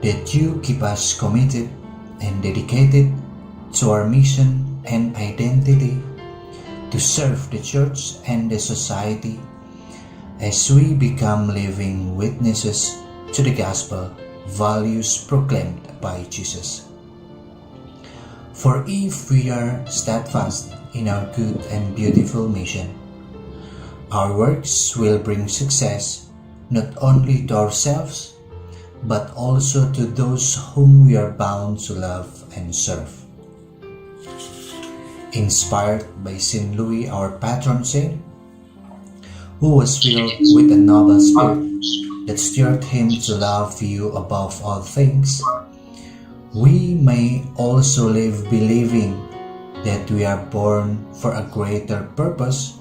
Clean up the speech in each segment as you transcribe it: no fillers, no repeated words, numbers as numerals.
that you keep us committed and dedicated to our mission and identity to serve the Church and the society as we become living witnesses to the gospel values proclaimed by Jesus. For if we are steadfast in our good and beautiful mission, our works will bring success not only to ourselves, but also to those whom we are bound to love and serve. Inspired by St. Louis, our patron saint, who was filled with a noble spirit that stirred him to love you above all things, we may also live believing that we are born for a greater purpose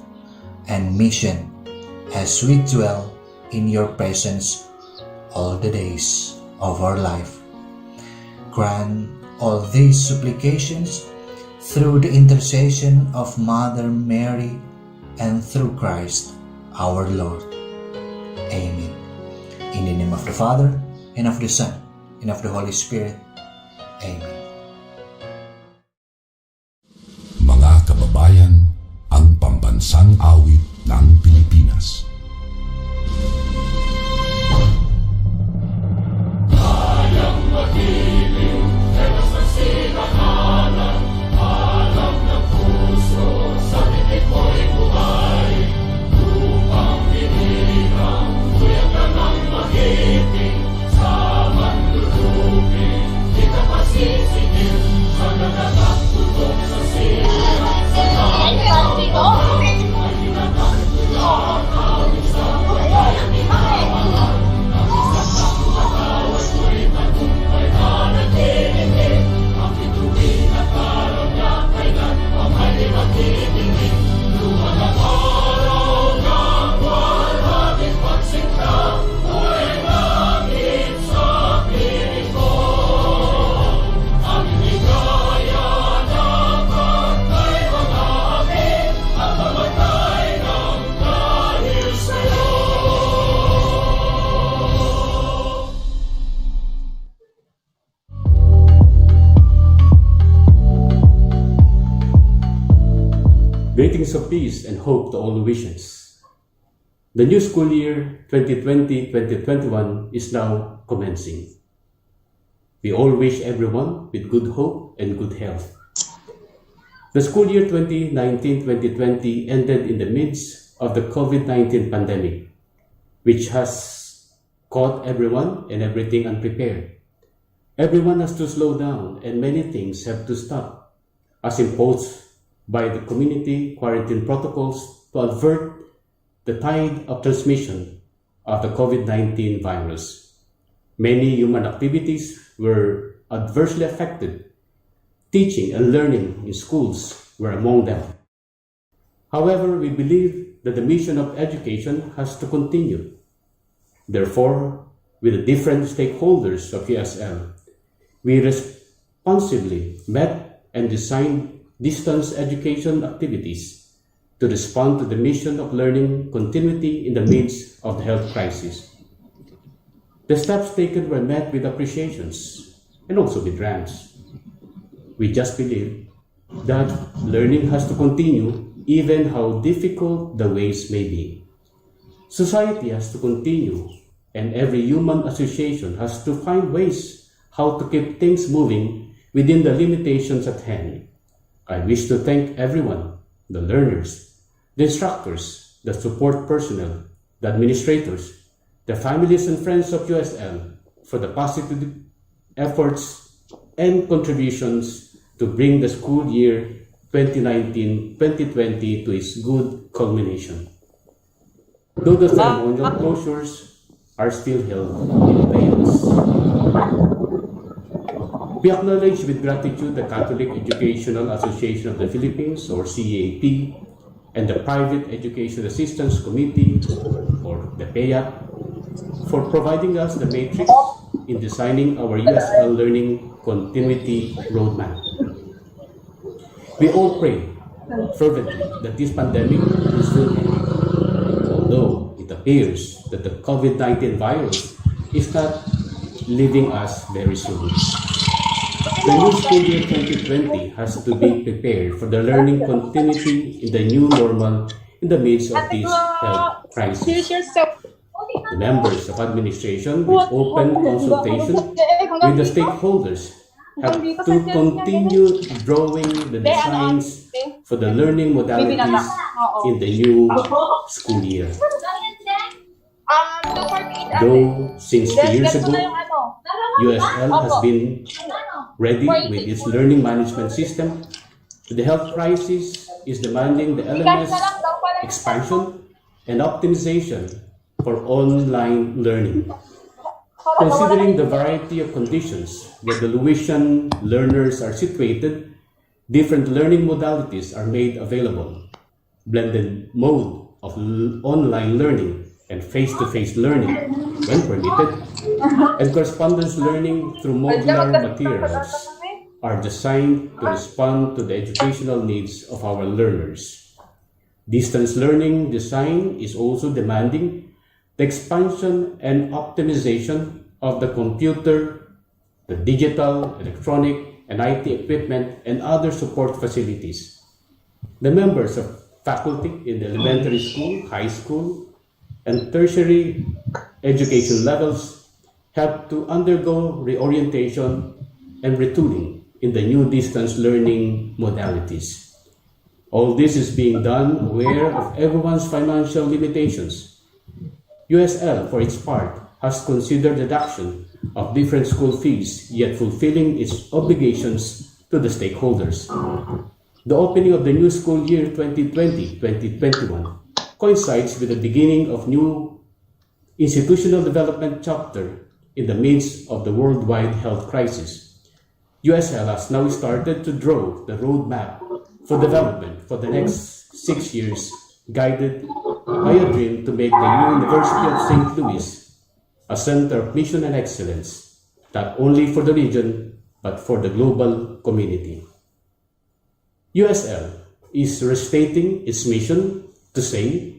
and mission as we dwell in your presence all the days of our life. Grant all these supplications through the intercession of Mother Mary and through Christ our Lord. Amen. In the name of the Father, and of the Son, and of the Holy Spirit. Amen. Mga kababayan, ang pambansang awit ng Pilipinas. Greetings of peace and hope to all Louisians. The new school year 2020-2021 is now commencing. We all wish everyone with good hope and good health. The school year 2019-2020 ended in the midst of the COVID-19 pandemic, which has caught everyone and everything unprepared. Everyone has to slow down and many things have to stop, as imposed by the community quarantine protocols to avert the tide of transmission of the COVID-19 virus. Many human activities were adversely affected. Teaching and learning in schools were among them. However, we believe that the mission of education has to continue. Therefore, with the different stakeholders of USL, we responsibly met and designed distance education activities to respond to the mission of learning continuity in the midst of the health crisis. The steps taken were met with appreciations and also with rants. We just believe that learning has to continue even how difficult the ways may be. Society has to continue, and every human association has to find ways how to keep things moving within the limitations at hand. I wish to thank everyone, the learners, the instructors, the support personnel, the administrators, the families and friends of USL for the positive efforts and contributions to bring the school year 2019-2020 to its good culmination. Though the ceremonial closures are still held in abeyance. We acknowledge with gratitude the Catholic Educational Association of the Philippines, or CAP, and the Private Education Assistance Committee, or the PEAP, for providing us the matrix in designing our USL Learning Continuity Roadmap. We all pray fervently that this pandemic will soon end, although it appears that the COVID-19 virus is not leaving us very soon. The new school year 2020 has to be prepared for the learning continuity in the new normal in the midst of this health crisis. The members of administration, with open consultation with the stakeholders, have to continue drawing the designs for the learning modalities in the new school year. Though since 2 years ago, USL has been ready with its learning management system, the health crisis is demanding the LMS expansion and optimization for online learning. Considering the variety of conditions where the Louisian learners are situated, different learning modalities are made available. Blended mode of online learning and face-to-face learning, when permitted, and correspondence learning through modular materials are designed to respond to the educational needs of our learners. Distance learning design is also demanding the expansion and optimization of the computer, the digital, electronic, and IT equipment, and other support facilities. The members of faculty in the elementary school, high school, and tertiary education levels have to undergo reorientation and retooling in the new distance learning modalities. All this is being done aware of everyone's financial limitations. USL, for its part, has considered reduction of different school fees, yet fulfilling its obligations to the stakeholders. The opening of the new school year 2020-2021 coincides with the beginning of new institutional development chapter in the midst of the worldwide health crisis. USL has now started to draw the roadmap for development for the next 6 years, guided by a dream to make the University of St. Louis a center of mission and excellence, not only for the region, but for the global community. USL is restating its mission to say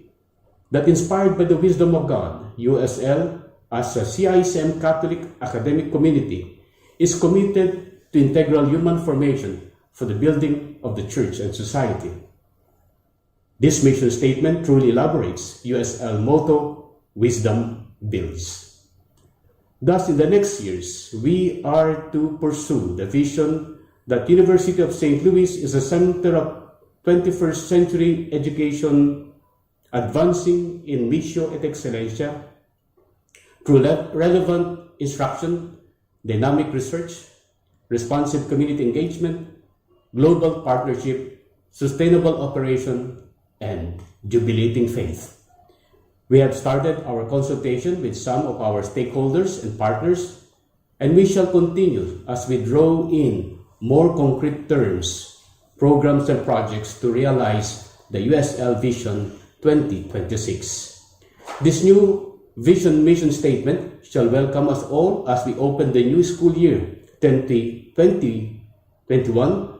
that inspired by the wisdom of God, USL, as a CISM Catholic academic community, is committed to integral human formation for the building of the church and society. This mission statement truly elaborates USL motto, Wisdom Builds. Thus, in the next years, we are to pursue the vision that University of St. Louis is a center of 21st century education, advancing in Missio et Excellencia through relevant instruction, dynamic research, responsive community engagement, global partnership, sustainable operation, and jubilating faith. We have started our consultation with some of our stakeholders and partners, and we shall continue as we draw in more concrete terms, programs, and projects to realize the USL Vision 2026. This new vision mission statement shall welcome us all as we open the new school year 2020-21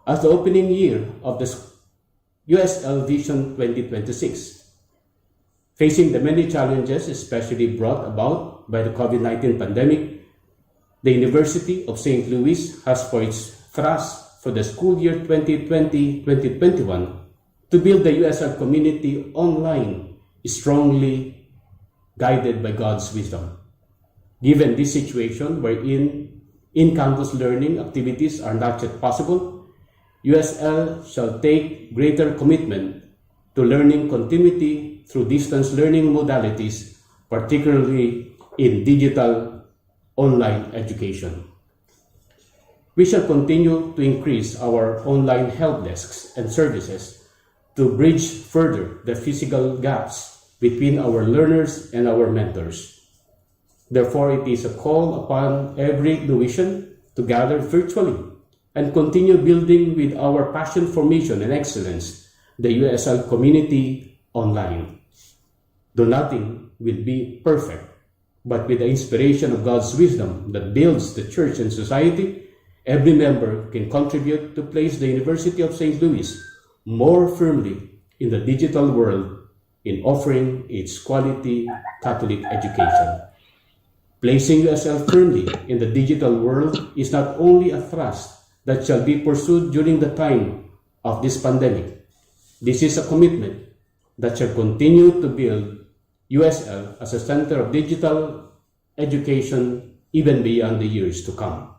as the opening year of the USL Vision 2026. Facing the many challenges, especially brought about by the COVID-19 pandemic, the University of St. Louis has for its thrust for the school year 2020-2021 to build the USL community online, strongly guided by God's wisdom. Given this situation wherein in-campus learning activities are not yet possible, USL shall take greater commitment to learning continuity through distance learning modalities, particularly in digital online education. We shall continue to increase our online help desks and services to bridge further the physical gaps between our learners and our mentors. Therefore, it is a call upon every Louisian to gather virtually and continue building with our passion for mission and excellence the USL community online. Though nothing will be perfect, but with the inspiration of God's wisdom that builds the church and society, every member can contribute to place the University of St. Louis more firmly in the digital world in offering its quality Catholic education. Placing USL firmly in the digital world is not only a thrust that shall be pursued during the time of this pandemic. This is a commitment that shall continue to build USL as a center of digital education even beyond the years to come.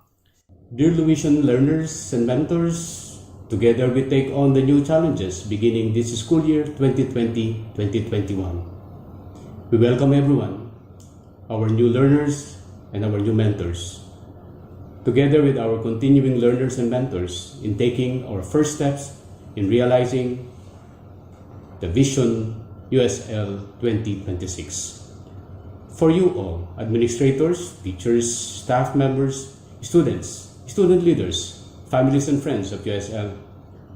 Dear Louisian learners and mentors, together we take on the new challenges beginning this school year 2020-2021. We welcome everyone, our new learners and our new mentors, together with our continuing learners and mentors in taking our first steps in realizing the vision USL 2026. For you all, administrators, teachers, staff members, students, student leaders, families and friends of USL,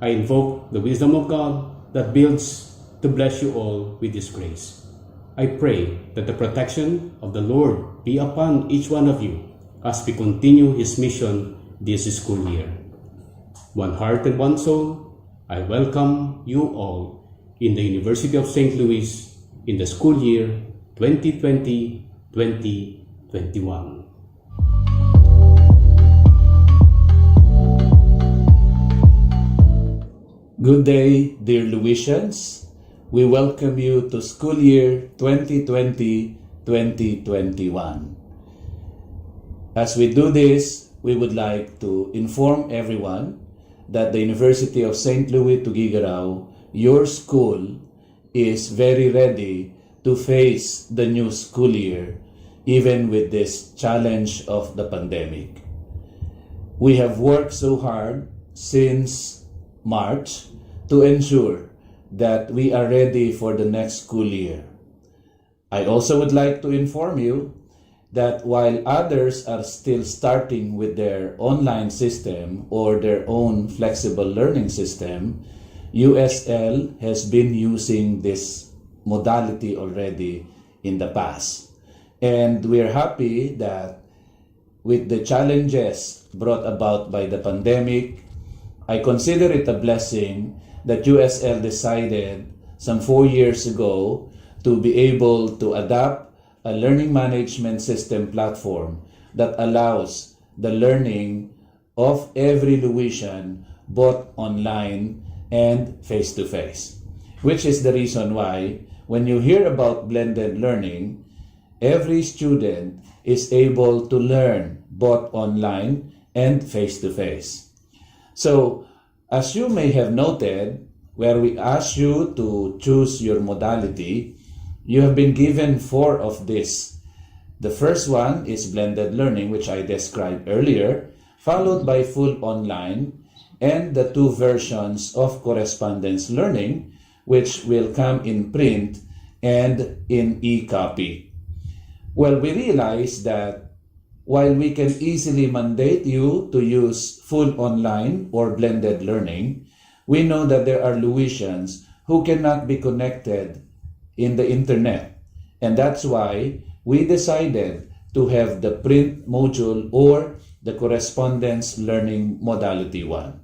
I invoke the wisdom of God that builds to bless you all with His grace. I pray that the protection of the Lord be upon each one of you as we continue His mission this school year. One heart and one soul, I welcome you all in the University of St. Louis in the school year 2020-2021. Good day, dear Louisians. We welcome you to school year 2020-2021. As we do this, we would like to inform everyone that the University of St. Louis Tuguegarao, your school, is very ready to face the new school year, even with this challenge of the pandemic. We have worked so hard since March to ensure that we are ready for the next school year. I also would like to inform you that while others are still starting with their online system or their own flexible learning system, USL has been using this modality already in the past. And we're happy that with the challenges brought about by the pandemic, I consider it a blessing that USL decided some 4 years ago to be able to adapt a learning management system platform that allows the learning of every Louisian both online and face-to-face, which is the reason why when you hear about blended learning, every student is able to learn both online and face-to-face. So, as you may have noted, where we ask you to choose your modality, you have been given 4 of this. The first one is blended learning, which I described earlier, followed by full online, and the 2 versions of correspondence learning, which will come in print and in e-copy. Well, we realize that while we can easily mandate you to use full online or blended learning, we know that there are Louisians who cannot be connected in the internet. And that's why we decided to have the print module or the correspondence learning modality 1.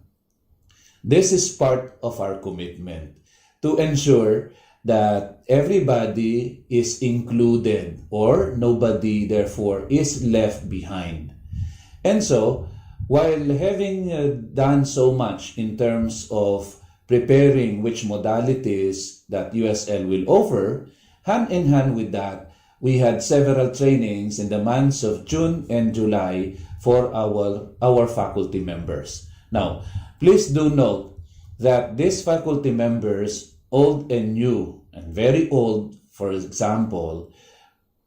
This is part of our commitment to ensure that everybody is included or nobody therefore is left behind. And so, while having done so much in terms of preparing which modalities that USL will offer, hand in hand with that, we had several trainings in the months of June and July for our faculty members. Now, please do note that these faculty members, old and new, and very old, for example,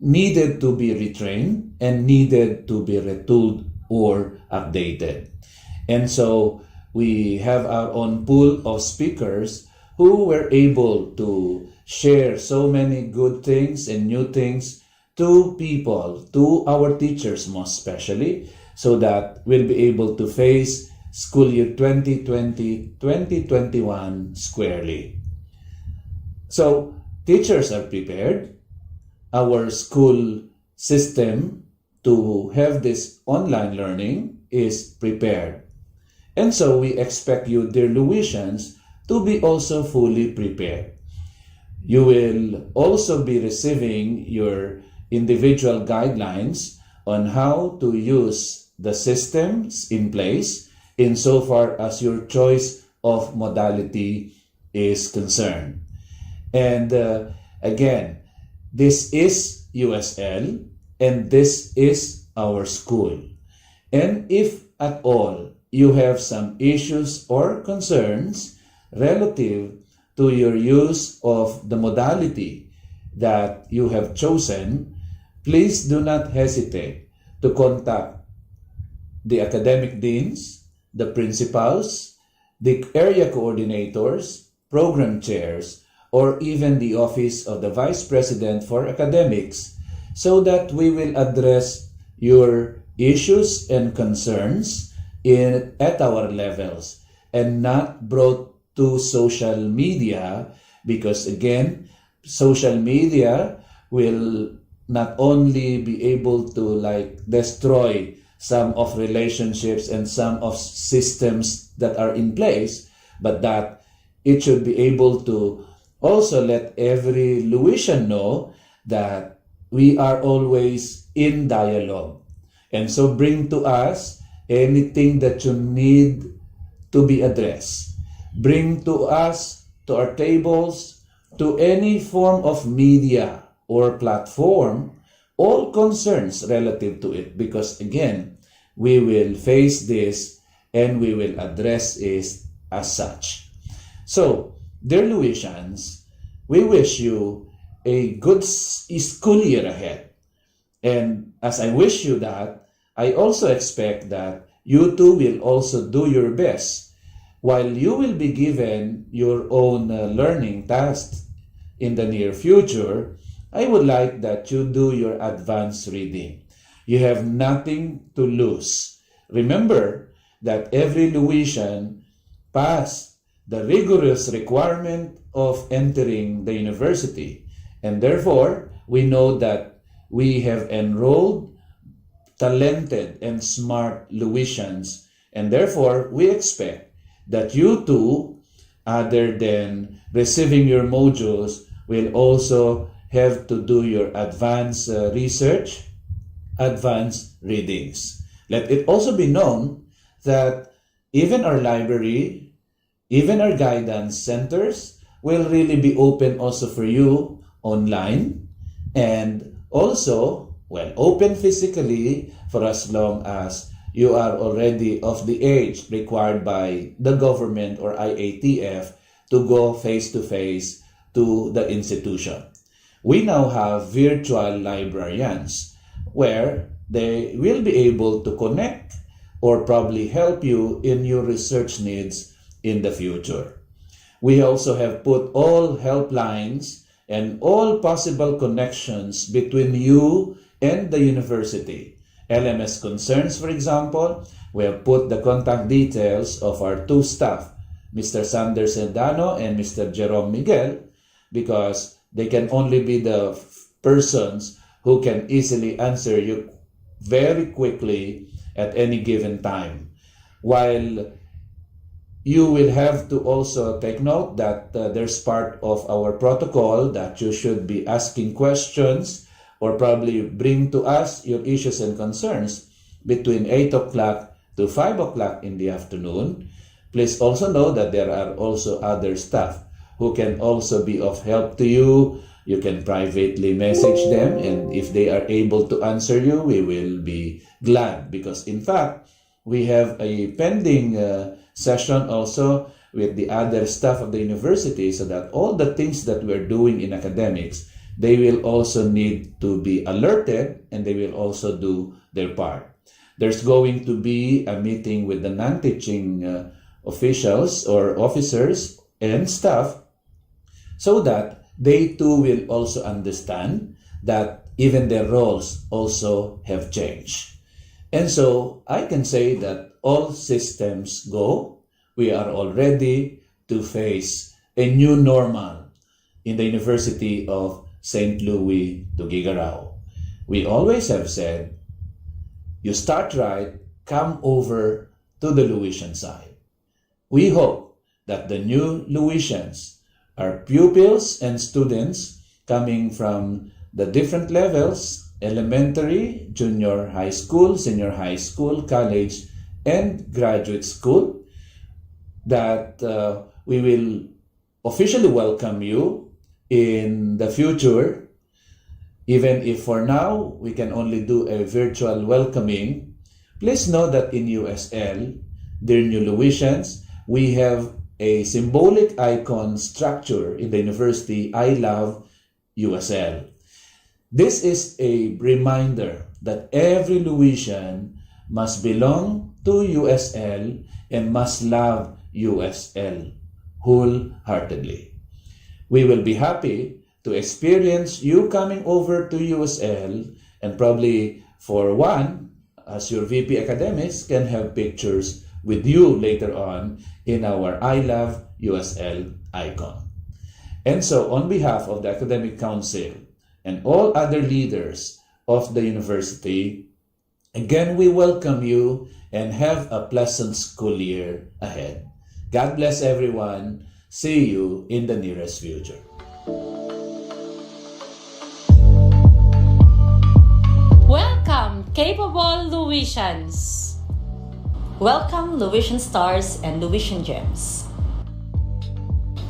needed to be retrained and needed to be retooled or updated. And so we have our own pool of speakers who were able to share so many good things and new things to people, to our teachers most especially, so that we'll be able to face school year 2020-2021 squarely. So, teachers are prepared. Our school system to have this online learning is prepared. And so we expect you, dear Louisians, to be also fully prepared. You will also be receiving your individual guidelines on how to use the systems in place insofar as your choice of modality is concerned. And again, this is USL and this is our school. And if at all you have some issues or concerns relative to your use of the modality that you have chosen, please do not hesitate to contact the academic deans, the principals, the area coordinators, program chairs, or even the Office of the Vice President for Academics, so that we will address your issues and concerns at our levels and not brought to social media, because again, social media will not only be able to destroy some of relationships and some of systems that are in place, but that it should be able to also let every Louisian know that we are always in dialogue. And so bring to us anything that you need to be addressed. Bring to us, to our tables, to any form of media or platform, all concerns relative to it, because again, we will face this and we will address it as such. So, dear Louisians, we wish you a good school year ahead. And as I wish you that, I also expect that you too will also do your best. While you will be given your own learning tasks in the near future, I would like that you do your advanced reading. You have nothing to lose. Remember that every Louisian passed the rigorous requirement of entering the university, and therefore we know that we have enrolled talented and smart Louisians, and therefore we expect that you too, other than receiving your modules, will also have to do your advanced research, advanced readings. Let it also be known that even our library, even our guidance centers will really be open also for you online, and also, open physically for as long as you are already of the age required by the government or IATF to go face-to-face to the institution. We now have virtual librarians where they will be able to connect or probably help you in your research needs in the future. We also have put all helplines and all possible connections between you and the university. LMS concerns, for example, we have put the contact details of our two staff, Mr. Sanders Sedano and Mr. Jerome Miguel, because they can only be the persons who can easily answer you very quickly at any given time. While you will have to also take note that there's part of our protocol that you should be asking questions or probably bring to us your issues and concerns between 8 o'clock to 5 o'clock in the afternoon. Please also know that there are also other staff who can also be of help to you. You can privately message them, and if they are able to answer you, we will be glad, because in fact, we have a pending session also with the other staff of the university, so that all the things that we're doing in academics, they will also need to be alerted and they will also do their part. There's going to be a meeting with the non-teaching officials or officers and staff so that they too will also understand that even their roles also have changed. And so I can say that all systems go. We are all ready to face a new normal in the University of St. Louis Tuguegarao. We always have said, you start right, come over to the Louisian side. We hope that the new Louisians are pupils and students coming from the different levels elementary, junior high school, senior high school, college, and graduate school, that we will officially welcome you in the future, even if for now we can only do a virtual welcoming. Please know that in USL, dear new Louisians, we have a symbolic icon structure in the university, I Love USL. This is a reminder that every Louisian must belong to USL and must love USL wholeheartedly. We will be happy to experience you coming over to USL, and probably for one, as your VP Academics, can have pictures with you later on in our I Love USL icon. And so, on behalf of the Academic Council and all other leaders of the university, again, we welcome you and have a pleasant school year ahead. God bless everyone. See you in the nearest future. Welcome, capable Louisians! Welcome, Louisian Stars and Louisian Gems.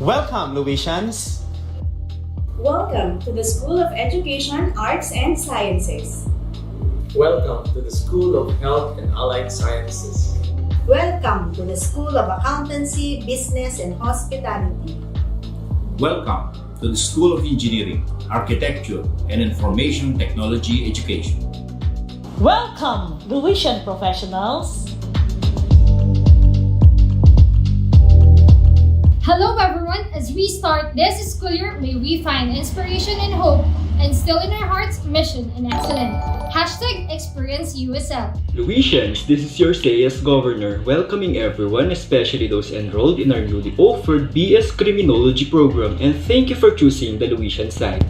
Welcome, Louisians! Welcome to the School of Education, Arts and Sciences. Welcome to the School of Health and Allied Sciences. Welcome to the School of Accountancy, Business and Hospitality. Welcome to the School of Engineering, Architecture and Information Technology Education. Welcome, Louisian professionals. Hello everyone, as we start this school year, may we find inspiration and hope, and still in our hearts, mission and excellence. #Experience USL. Louisians, this is your SAYAS Governor, welcoming everyone, especially those enrolled in our newly offered BS Criminology program, and thank you for choosing the Louisian side.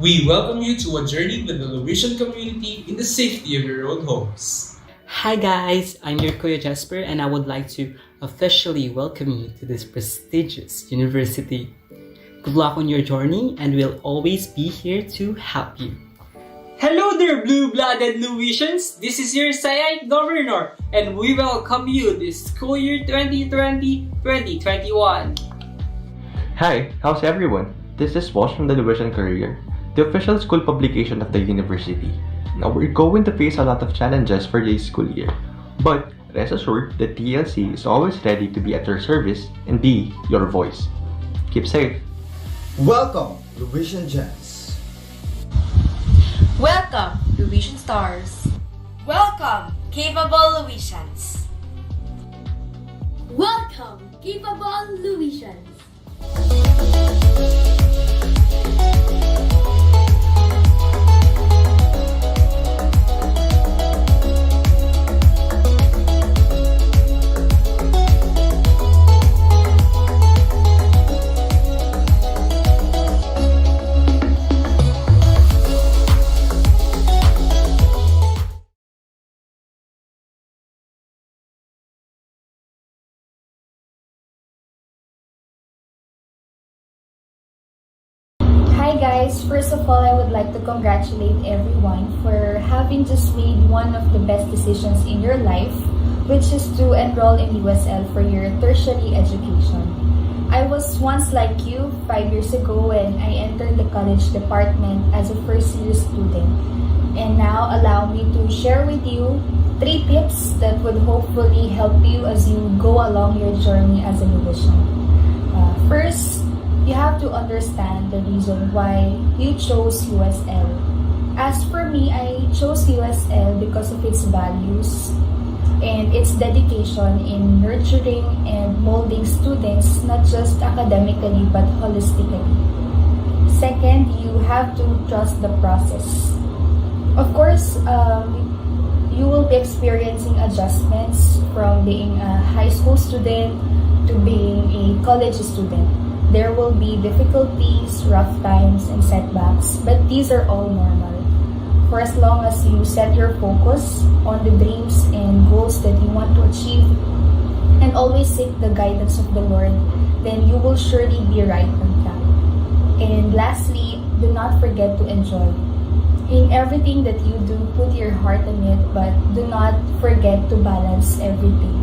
We welcome you to a journey with the Louisian community in the safety of your own homes. Hi guys, I'm your Kuya Jasper, and I would like to officially welcome you to this prestigious university. Good luck on your journey, and we'll always be here to help you. Hello there, blue-blooded Louisians! This is your SAYAS Governor, and we welcome you this school year 2020-2021. Hi, how's everyone? This is Wash from the Louisian Courier, the official school publication of the university. Now we're going to face a lot of challenges for this school year, but rest assured that TLC is always ready to be at your service and be your voice. Keep safe. Welcome, Louisian Gems. Welcome, Louisian Stars. Welcome, capable Louisians. Welcome, capable Louisians. Hi guys, first of all I would like to congratulate everyone for having just made one of the best decisions in your life, which is to enroll in USL for your tertiary education. I was once like you 5 years ago when I entered the college department as a first year student. And now allow me to share with you 3 tips that would hopefully help you as you go along your journey as a Louisian. First, you have to understand the reason why you chose USL. As for me, I chose USL because of its values and its dedication in nurturing and molding students not just academically but holistically. Second, you have to trust the process. Of course, you will be experiencing adjustments from being a high school student to being a college student. There will be difficulties, rough times, and setbacks, but these are all normal. For as long as you set your focus on the dreams and goals that you want to achieve and always seek the guidance of the Lord, then you will surely be right on track. And lastly, do not forget to enjoy. In everything that you do, put your heart in it, but do not forget to balance everything.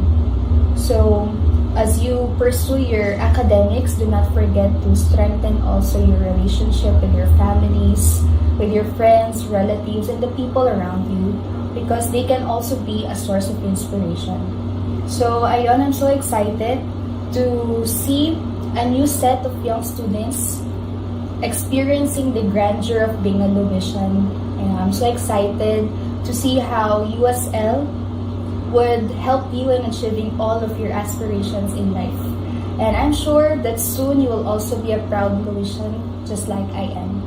So, as you pursue your academics, do not forget to strengthen also your relationship with your families, with your friends, relatives, and the people around you, because they can also be a source of inspiration. So, ayun, I'm so excited to see a new set of young students experiencing the grandeur of being a Louisian. And I'm so excited to see how USL would help you in achieving all of your aspirations in life. And I'm sure that soon you will also be a proud Louisian, just like I am.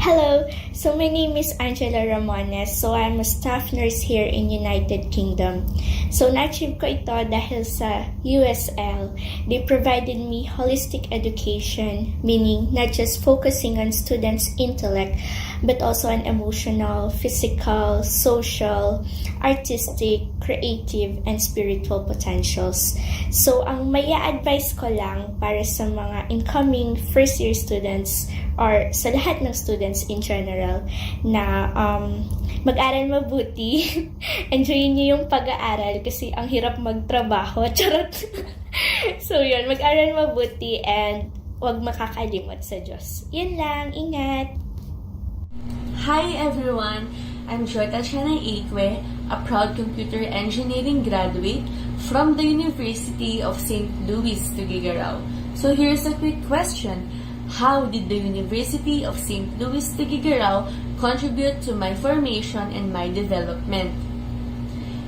Hello, so my name is Angela Ramones. So I'm a staff nurse here in United Kingdom. So na-achieve ko ito dahil sa USL. They provided me holistic education, meaning not just focusing on students' intellect, but also on emotional, physical, social, artistic, creative, and spiritual potentials. So ang maya advice ko lang para sa mga incoming first-year students or sa lahat ng students in general na mag-aral mabuti. Enjoyin niyo yung pag-aaral kasi ang hirap magtrabaho. Charot! So yun, mag-aral mabuti and huwag makakalimot sa Diyos. Yun lang, ingat! Hi everyone! I'm Joy Tatiana Ikwe, a proud computer engineering graduate from the University of St. Louis Tugigaraw. So here's a quick question. How did the University of St. Louis Tugigaraw contribute to my formation and my development?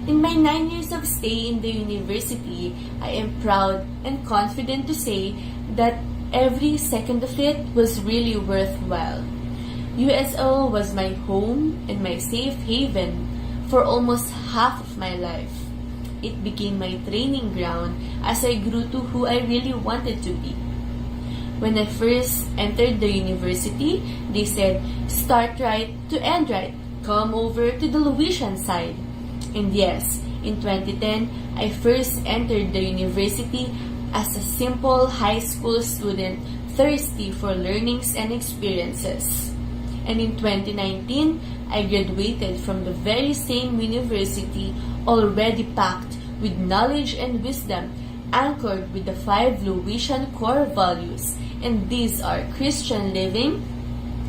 In my 9 years of stay in the university, I am proud and confident to say that every second of it was really worthwhile. USO was my home and my safe haven for almost half of my life. It became my training ground as I grew to who I really wanted to be. When I first entered the university, they said, start right to end right. Come over to the Louisian side. And yes, in 2010, I first entered the university as a simple high school student thirsty for learnings and experiences. And in 2019, I graduated from the very same university already packed with knowledge and wisdom, anchored with the 5 Louisian core values. And these are Christian living,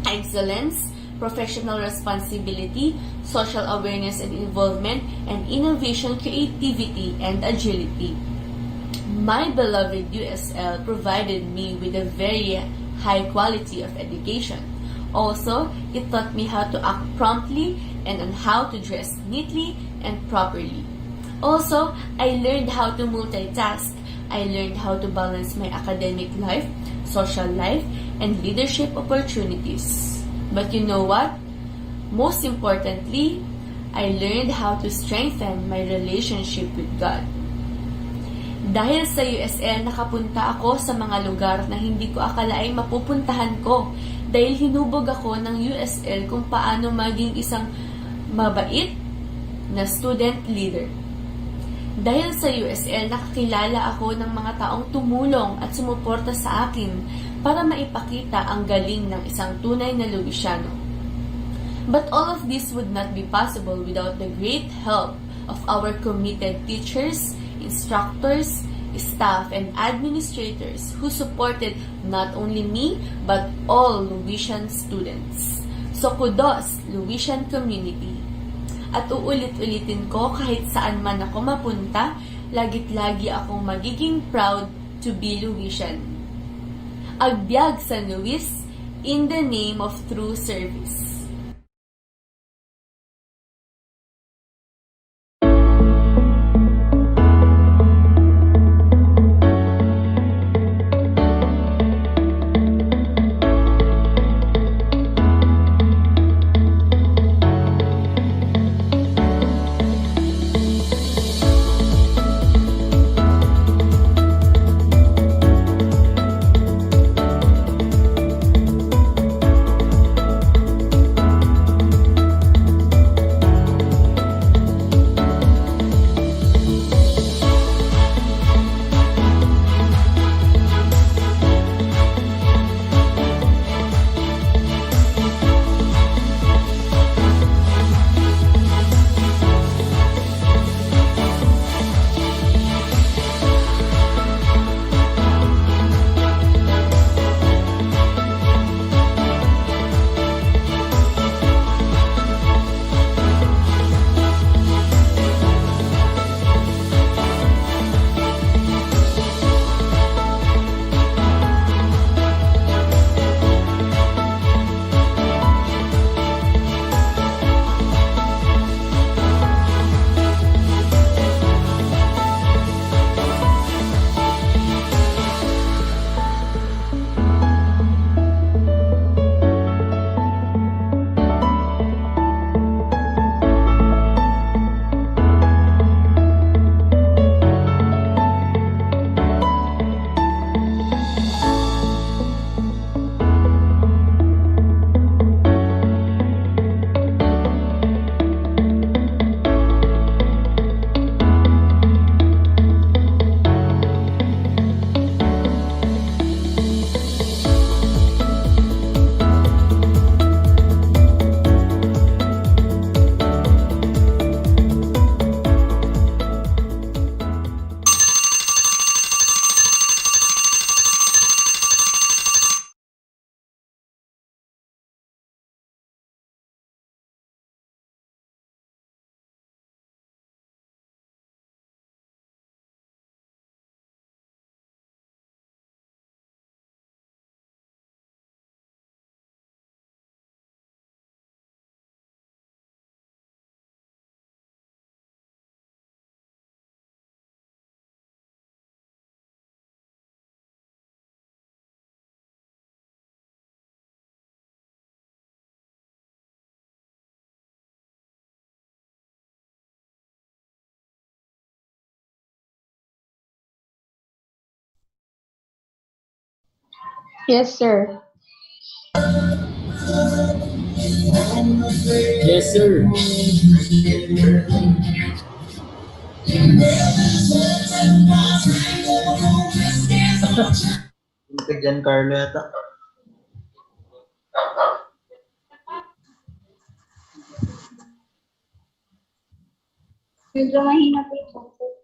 excellence, professional responsibility, social awareness and involvement, and innovation, creativity, and agility. My beloved USL provided me with a very high quality of education. Also, it taught me how to act promptly and on how to dress neatly and properly. Also, I learned how to multitask. I learned how to balance my academic life, social life, and leadership opportunities. But you know what? Most importantly, I learned how to strengthen my relationship with God. Dahil sa USL, nakapunta ako sa mga lugar na hindi ko akalaing mapupuntahan ko dahil hinubog ako ng USL kung paano maging isang mabait na student leader. Dahil sa USL, nakakilala ako ng mga taong tumulong at sumuporta sa akin para maipakita ang galing ng isang tunay na Louisiano. But all of this would not be possible without the great help of our committed teachers, instructors, staff, and administrators who supported not only me but all Louisian students. So kudos, Louisian community! At uulit-ulitin ko kahit saan man ako mapunta, lagit-lagi akong magiging proud to be Louisian. Agbyag sa Louis in the name of true service. Yes, sir. Yes, sir. Ka dyan, Carlo, yata. Medyo mahina po yung boses.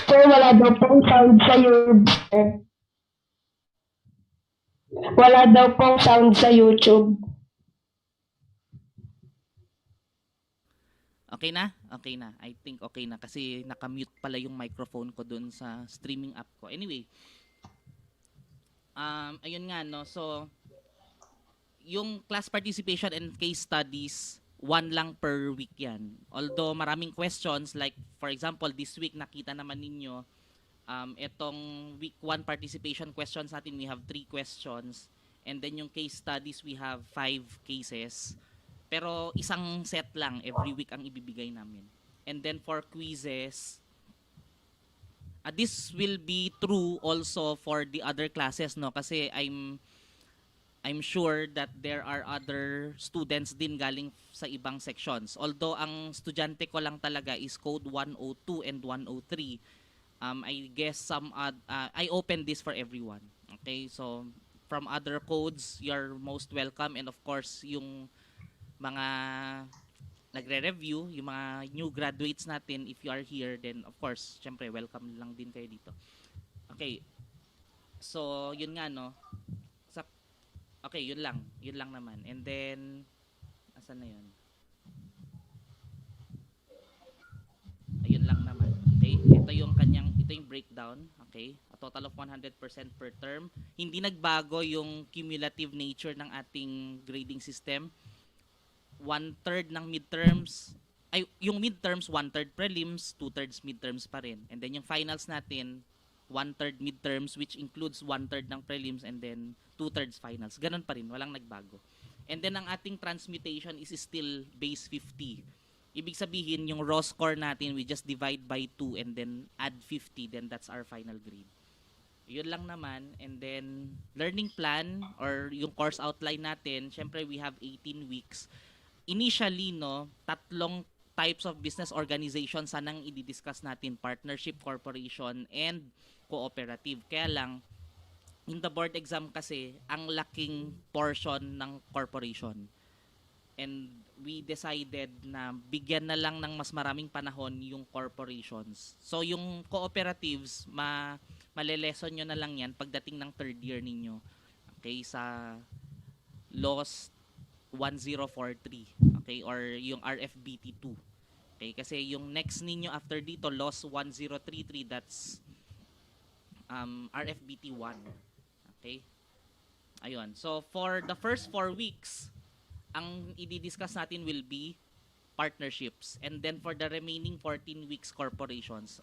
Sir, wala daw pong sound sa YouTube. Wala daw pong sound sa YouTube. Okay na? Okay na. I think okay na kasi nakamute pala yung microphone ko dun sa streaming app ko. Anyway, ayun nga no. So, yung class participation and case studies, 1 lang per week yan. Although maraming questions, like for example, this week nakita naman ninyo, itong week 1 participation questions natin, we have 3 questions. And then yung case studies, we have 5 cases. Pero isang set lang, every week ang ibibigay namin. And then for quizzes, this will be true also for the other classes, no? Kasi I'm sure that there are other students din galing sa ibang sections. Although ang estudyante ko lang talaga is code 102 and 103. I guess I open this for everyone. Okay, so from other codes, you're most welcome. And of course, yung mga nagre-review, yung mga new graduates natin, if you are here, then of course, syempre, welcome lang din kayo dito. Okay, so yun nga, no? Okay, yun lang naman. And then, asan na yun? Ayun lang naman. Okay, ito yung breakdown. Okay, a total of 100% per term. Hindi nagbago yung cumulative nature ng ating grading system. 1/3 ng midterms, yung midterms, 1/3 prelims, 2/3 midterms pa rin. And then yung finals natin, 1/3 midterms, which includes 1/3 ng prelims and then 2/3 finals. Ganun pa rin, walang nagbago. And then ang ating transmutation is still base 50. Ibig sabihin, yung raw score natin, we just divide by 2 and then add 50, then that's our final grade. Yun lang naman. And then, learning plan or yung course outline natin, syempre we have 18 weeks. Initially, no, 3 types of business organization sanang i-discuss natin, partnership, corporation, and cooperative. Kaya lang, in the board exam kasi, ang laking portion ng corporation. And we decided na bigyan na lang ng mas maraming panahon yung corporations. So yung cooperatives, maleleson nyo na lang yan pagdating ng 3rd year ninyo. Okay, sa LAWS 1043. Okay, or yung RFBT 2. Okay, kasi yung next ninyo after dito, LAWS 1033, that's RFBT 1. Okay? Ayun. So for the first 4 weeks, ang i-discuss natin will be partnerships. And then for the remaining 14 weeks, corporations.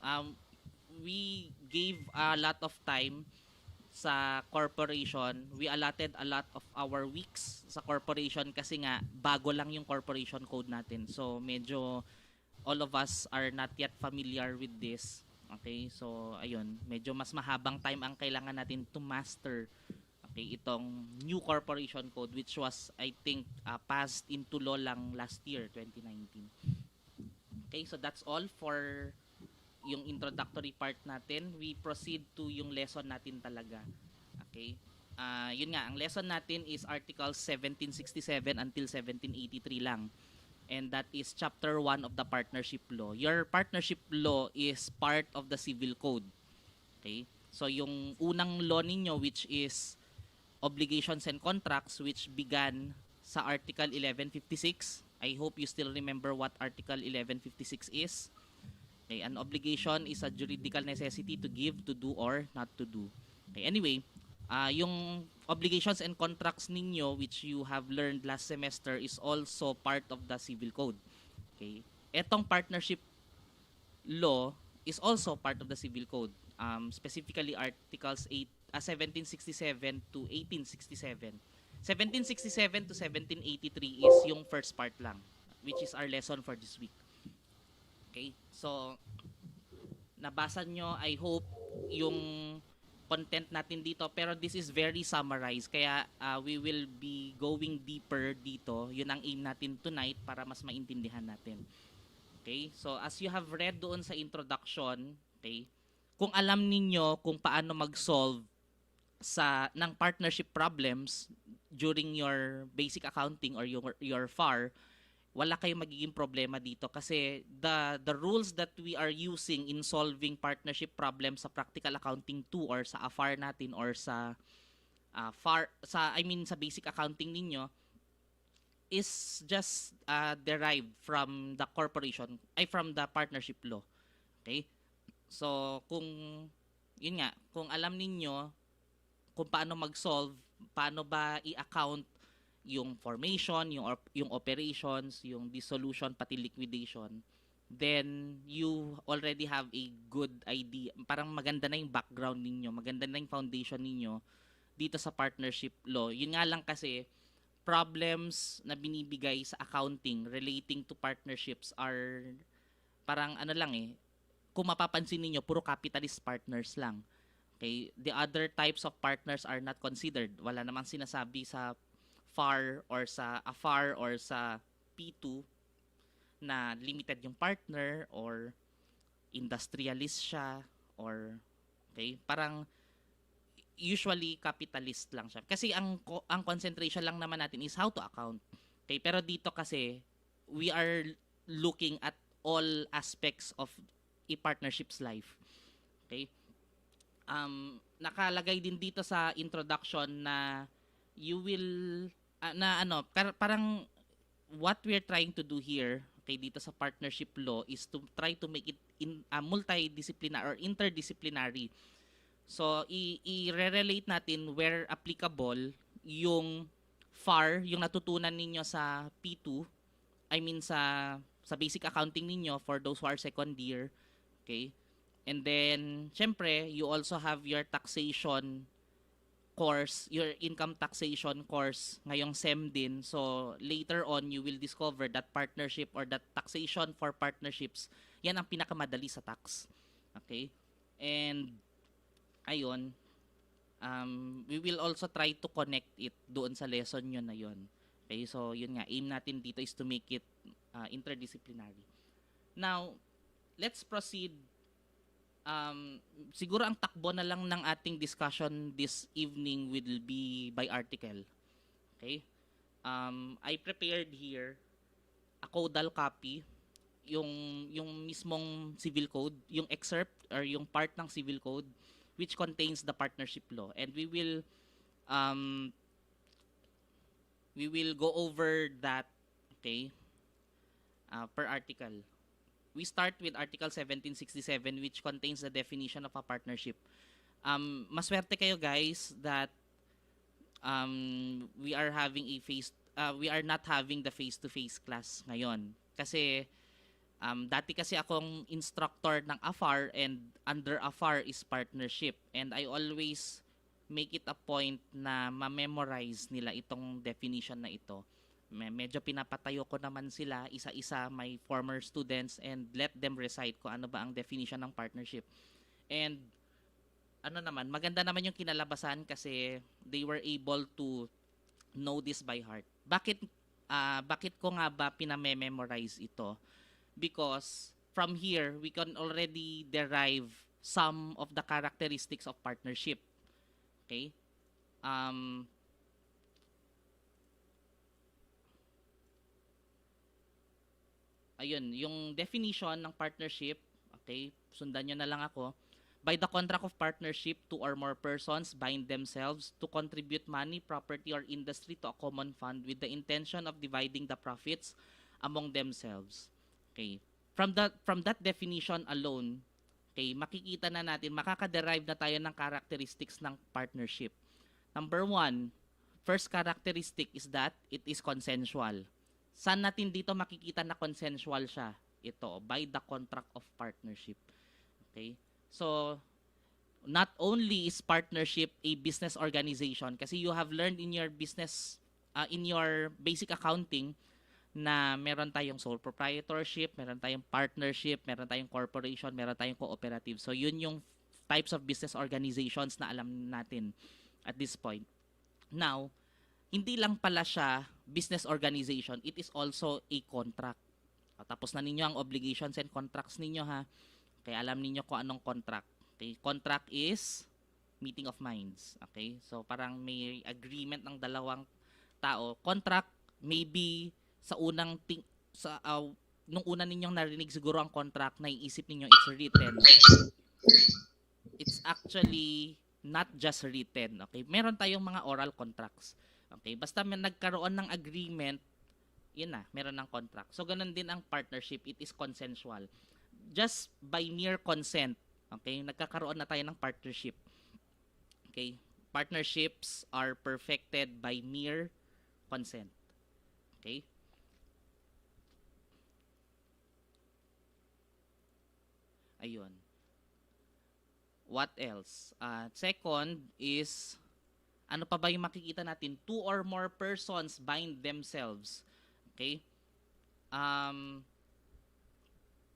We gave a lot of time sa corporation. We allotted a lot of our weeks sa corporation kasi nga bago lang yung corporation code natin. So medyo all of us are not yet familiar with this. Okay? So ayun, medyo mas mahabang time ang kailangan natin to master itong new corporation code, which was, I think, passed into law lang last year, 2019. Okay, so that's all for yung introductory part natin. We proceed to yung lesson natin talaga. Okay, yun nga, ang lesson natin is Articles 1767 until 1783 lang. And that is Chapter 1 of the Partnership Law. Your partnership law is part of the Civil Code. Okay, so yung unang law ninyo, which is Obligations and Contracts, which began sa Article 1156. I hope you still remember what Article 1156 is. Okay, an obligation is a juridical necessity to give, to do, or not to do. Okay, anyway, yung Obligations and Contracts ninyo, which you have learned last semester, is also part of the Civil Code. Okay, etong partnership law is also part of the Civil Code. Specifically Articles 1767 to 1867. 1767 to 1783 is yung first part lang, which is our lesson for this week. Okay? So, nabasa nyo, I hope, yung content natin dito. Pero this is very summarized. Kaya we will be going deeper dito. Yun ang aim natin tonight para mas maintindihan natin. Okay? So, as you have read doon sa introduction, okay, kung alam ninyo kung paano mag-solve ng partnership problems during your basic accounting or your FAR, wala kayong magiging problema dito kasi the rules that we are using in solving partnership problems sa practical accounting 2 or sa FAR natin or sa sa basic accounting ninyo is just derived from the from the partnership law. Okay? So kung alam ninyo kung paano mag-solve, paano ba i-account yung formation, yung operations, yung dissolution, pati liquidation, then you already have a good idea. Parang maganda na yung background ninyo, maganda na yung foundation ninyo dito sa partnership law. Yun nga lang kasi, problems na binibigay sa accounting relating to partnerships are parang kung mapapansin niyo puro capitalist partners lang. Okay, the other types of partners are not considered. Wala namang sinasabi sa FAR or sa AFAR or sa P2 na limited yung partner or industrialist siya or parang usually capitalist lang siya. Kasi ang concentration lang naman natin is how to account. Okay, pero dito kasi we are looking at all aspects of a partnership's life. Okay? Nakalagay din dito sa introduction na you will parang what we're trying to do here dito sa partnership law is to try to make it in multidisciplinary or interdisciplinary. So i-relate natin where applicable yung FAR, yung natutunan ninyo sa P2, sa basic accounting ninyo for those who are second year. Okay? And then, syempre, you also have your taxation course, your income taxation course ngayong SEM din. So later on, you will discover that partnership or that taxation for partnerships, yan ang pinakamadali sa tax. Okay? And ayun, we will also try to connect it doon sa lesson nyo na yun. Okay? So yun nga, aim natin dito is to make it interdisciplinary. Now, let's proceed. Siguro ang takbo na lang ng ating discussion this evening will be by article. Okay? I prepared here a codal copy, yung mismong civil code, yung excerpt or yung part ng civil code which contains the partnership law, and we will go over that, okay, per article. We start with Article 1767, which contains the definition of a partnership. Maswerte kayo guys that we are not having the face-to-face class ngayon. Kasi dati kasi akong instructor ng AFAR, and under AFAR is partnership. And I always make it a point na ma-memorize nila itong definition na ito. Medyo pinapatayo ko naman sila isa-isa, my former students, and let them recite kung ano ba ang definition ng partnership. And ano naman, maganda naman yung kinalabasan kasi they were able to know this by heart. Bakit ko nga ba pinamemorize ito? Because from here, we can already derive some of the characteristics of partnership. Okay? Ayun, yung definition ng partnership, okay, sundan nyo na lang ako. By the contract of partnership, two or more persons bind themselves to contribute money, property, or industry to a common fund with the intention of dividing the profits among themselves. Okay. From that definition alone, okay, makikita na natin, makaka-derive na tayo ng characteristics ng partnership. Number one, first characteristic is that it is consensual. Saan natin dito makikita na consensual siya? Ito, by the contract of partnership. Okay? So, not only is partnership a business organization, kasi you have learned in your business, in your basic accounting, na meron tayong sole proprietorship, meron tayong partnership, meron tayong corporation, meron tayong cooperative. So, yun yung types of business organizations na alam natin at this point. Now, hindi lang pala siya business organization, it is also a contract. Tapos na ninyo ang obligations and contracts ninyo ha. Kaya alam ninyo kung anong contract. Okay? Contract is meeting of minds. Okay? So parang may agreement ng dalawang tao. Contract maybe sa unang nung una ninyong narinig siguro ang contract, naiisip ninyo it's written. It's actually not just written. Okay? Meron tayong mga oral contracts. Okay, basta may nagkaroon ng agreement, yun na, meron ng contract. So, ganun din ang partnership. It is consensual. Just by mere consent, okay, nagkakaroon na tayo ng partnership. Okay, partnerships are perfected by mere consent. Okay? Ayun. What else? Second is, ano pa ba yung makikita natin? Two or more persons bind themselves. Okay?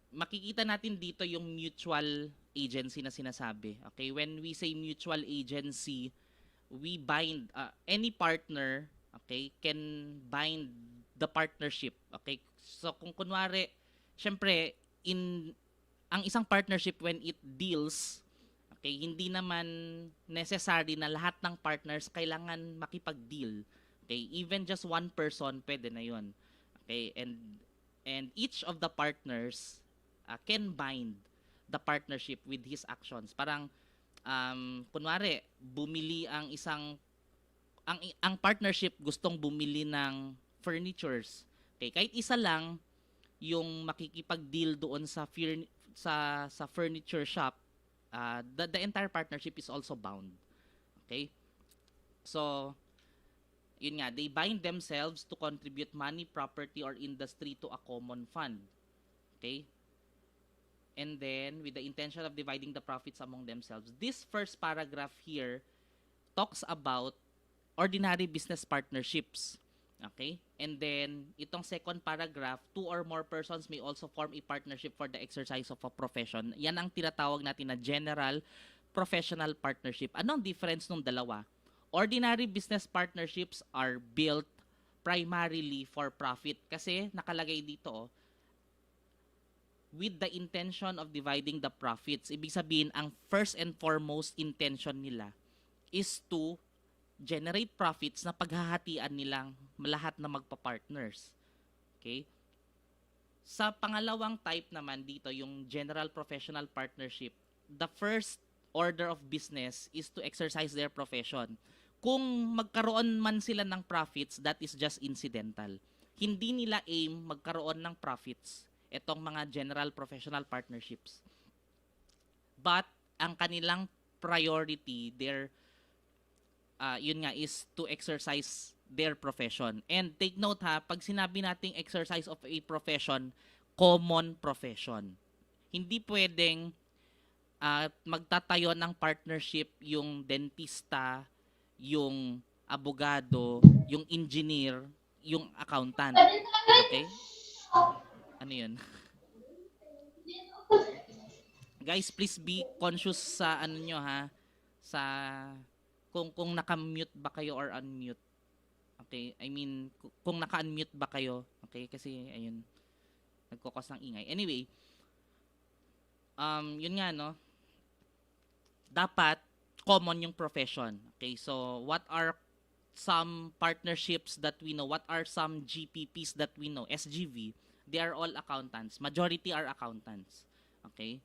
Makikita natin dito yung mutual agency na sinasabi. Okay? When we say mutual agency, we bind, any partner, okay, can bind the partnership. Okay? So, kung kunwari, syempre, ang isang partnership when it deals, okay, hindi naman necessary na lahat ng partners kailangan makipag-deal. Okay, even just one person pwede na 'yon. Okay, and each of the partners can bind the partnership with his actions. Parang kunwari bumili ang partnership gustong bumili ng furnitures. Okay, kahit isa lang yung makikipag-deal doon sa furniture shop, the entire partnership is also bound. Okay? So, yun nga, they bind themselves to contribute money, property, or industry to a common fund. Okay? And then, with the intention of dividing the profits among themselves. This first paragraph here talks about ordinary business partnerships. Okay? And then, itong second paragraph, 2 or more persons may also form a partnership for the exercise of a profession. Yan ang tinatawag natin na general professional partnership. Anong difference ng dalawa? Ordinary business partnerships are built primarily for profit. Kasi nakalagay dito, with the intention of dividing the profits. Ibig sabihin, ang first and foremost intention nila is to generate profits na paghahatian nilang lahat na magpa-partners. Okay? Sa pangalawang type naman dito, yung general professional partnership, the first order of business is to exercise their profession. Kung magkaroon man sila ng profits, that is just incidental. Hindi nila aim magkaroon ng profits itong mga general professional partnerships. But ang kanilang priority, yun nga, is to exercise their profession. And take note ha, pag sinabi nating exercise of a profession, common profession. Hindi pwedeng magtatayo ng partnership yung dentista, yung abogado, yung engineer, yung accountant. Okay? Ano yun? Guys, please be conscious sa ano nyo ha, sa kung naka-mute ba kayo or unmute. Okay? I mean, kung naka-unmute ba kayo. Okay? Kasi, ayun, nagkukos ng ingay. Anyway, yun nga, no? Dapat, common yung profession. Okay? So, what are some partnerships that we know? What are some GPPs that we know? SGV, they are all accountants. Majority are accountants. Okay?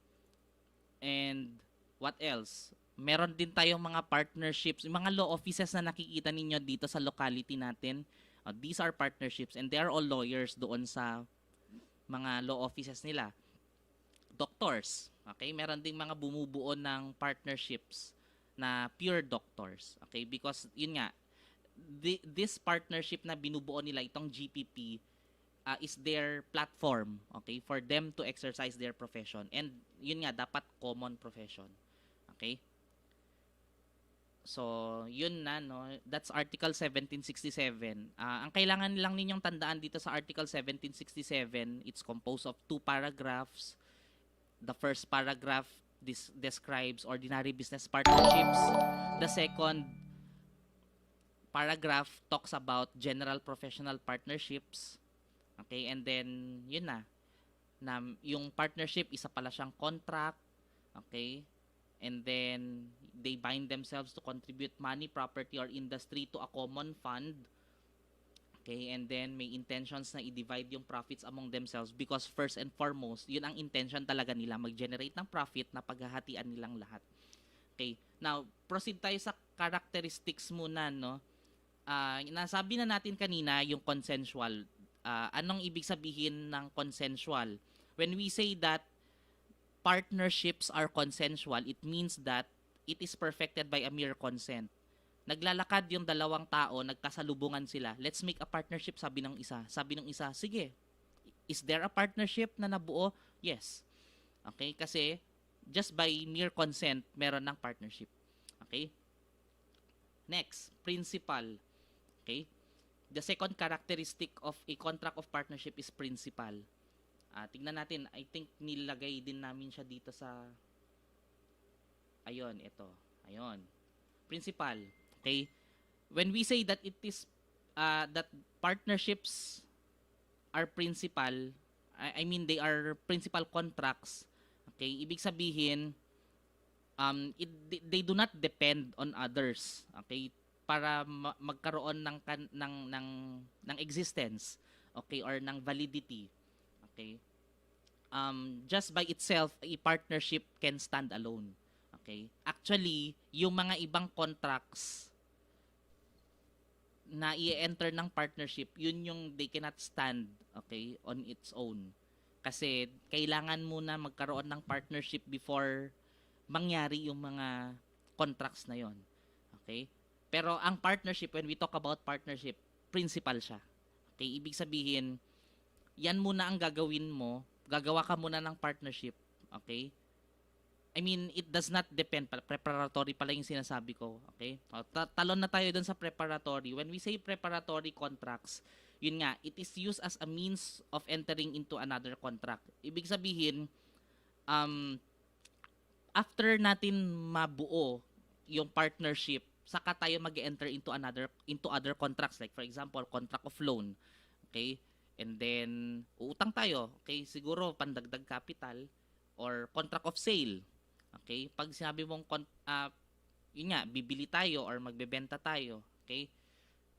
And, what else? Meron din tayong mga partnerships, mga law offices na nakikita ninyo dito sa locality natin. These are partnerships and they are all lawyers doon sa mga law offices nila. Doctors, okay? Meron ding mga bumubuo ng partnerships na pure doctors, okay? Because yun nga, this partnership na binubuo nila, itong GPP, is their platform, okay? For them to exercise their profession. And yun nga, dapat common profession. Okay? So, yun na, no? That's Article 1767. Ang kailangan lang ninyong tandaan dito sa Article 1767, it's composed of 2 paragraphs. The first paragraph describes ordinary business partnerships. The second paragraph talks about general professional partnerships. Okay? And then, yun na yung partnership, isa pala siyang contract. Okay? And then, they bind themselves to contribute money, property, or industry to a common fund. Okay, and then may intentions na i-divide yung profits among themselves because first and foremost, yun ang intention talaga nila, mag-generate ng profit na paghahatian nilang lahat. Okay, now, proceed tayo sa characteristics muna, no? Nasabi na natin kanina yung consensual. Anong ibig sabihin ng consensual? When we say that partnerships are consensual, it means that it is perfected by a mere consent. Naglalakad yung dalawang tao, nagkasalubungan sila. Let's make a partnership, sabi ng isa. Sabi ng isa, sige, is there a partnership na nabuo? Yes. Okay, kasi just by mere consent, meron ng partnership. Okay? Next, principal. Okay? The second characteristic of a contract of partnership is principal. Tignan natin, I think nilagay din namin siya dito sa ayun, ito. Ayun. Principal. Okay? When we say that it is that partnerships are principal, I mean they are principal contracts. Okay? Ibig sabihin they do not depend on others. Okay? Para magkaroon ng existence. Okay? Or ng validity. Okay? Just by itself, a partnership can stand alone. Okay? Actually, yung mga ibang contracts na i-enter ng partnership, yun yung they cannot stand, okay, on its own. Kasi kailangan muna magkaroon ng partnership before mangyari yung mga contracts na yon. Okay? Pero ang partnership, when we talk about partnership, principal siya. Okay? Ibig sabihin, yan muna ang gagawin mo, gagawa ka muna ng partnership, okay? I mean, it does not depend. Preparatory pala yung sinasabi ko. Okay? Talon na tayo dun sa preparatory. When we say preparatory contracts, yun nga, it is used as a means of entering into another contract. Ibig sabihin, after natin mabuo yung partnership, saka tayo mag-enter into other contracts, like for example, contract of loan. Okay? And then uutang tayo, okay? Siguro pandagdag capital or contract of sale. Okay? Pag sinabi mong yun nga, bibili tayo or magbebenta tayo, okay?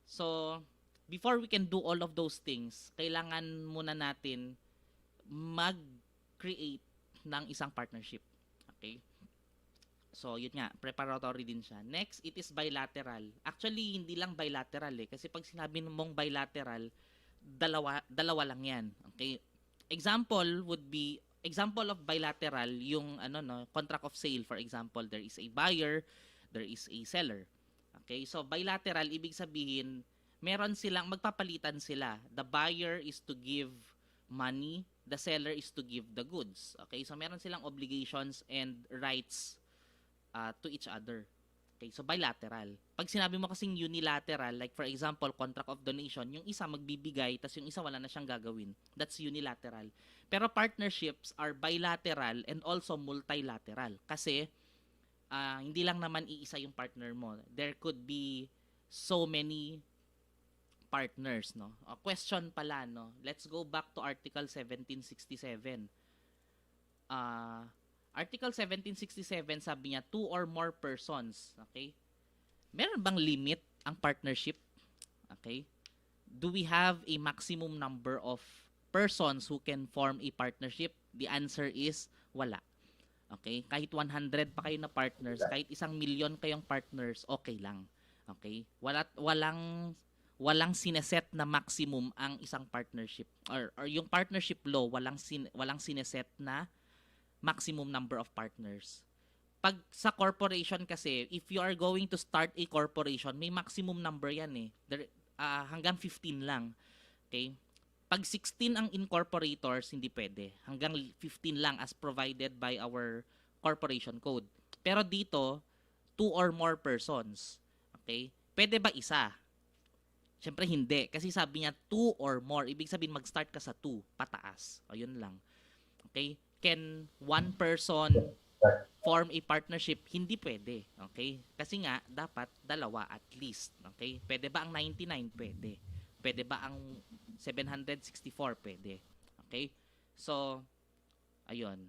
So, before we can do all of those things, kailangan muna natin mag-create ng isang partnership. Okay? So, yun nga, preparatory din siya. Next, it is bilateral. Actually, hindi lang bilateral kasi pag sinabi mong bilateral, dalawa lang yan. Okay? Example of bilateral, yung contract of sale, for example, there is a buyer, there is a seller. Okay? So, bilateral, ibig sabihin, meron silang, magpapalitan sila. The buyer is to give money, the seller is to give the goods. Okay? So, meron silang obligations and rights to each other. Okay, so bilateral. Pag sinabi mo kasing unilateral, like for example, contract of donation, yung isa magbibigay, tas yung isa wala na siyang gagawin. That's unilateral. Pero partnerships are bilateral and also multilateral. Kasi, hindi lang naman iisa yung partner mo. There could be so many partners, no? Question pala, no? Let's go back to Article 1767. Article 1767, sabi niya, 2 or more persons. Okay? Meron bang limit ang partnership? Okay? Do we have a maximum number of persons who can form a partnership? The answer is wala. Okay? Kahit 100 pa kayo na partners, kahit 1,000,000 kayong partners, okay lang. Okay? Walang sineset na maximum ang isang partnership. Or yung partnership law, walang sineset na maximum number of partners. Pag sa corporation kasi, if you are going to start a corporation, may maximum number yan hanggang 15 lang. Okay? Pag 16 ang incorporators, hindi pwede. Hanggang 15 lang as provided by our corporation code. Pero dito, 2 or more persons. Okay? Pwede ba isa? Siyempre hindi. Kasi sabi niya 2 or more. Ibig sabihin mag-start ka sa 2, pataas. O yun lang. Okay? Can one person form a partnership? Hindi pwede. Okay? Kasi nga, dapat dalawa at least. Okay? Pwede ba ang 99? Pwede. Pwede ba ang 764? Pwede. Okay? So, ayun.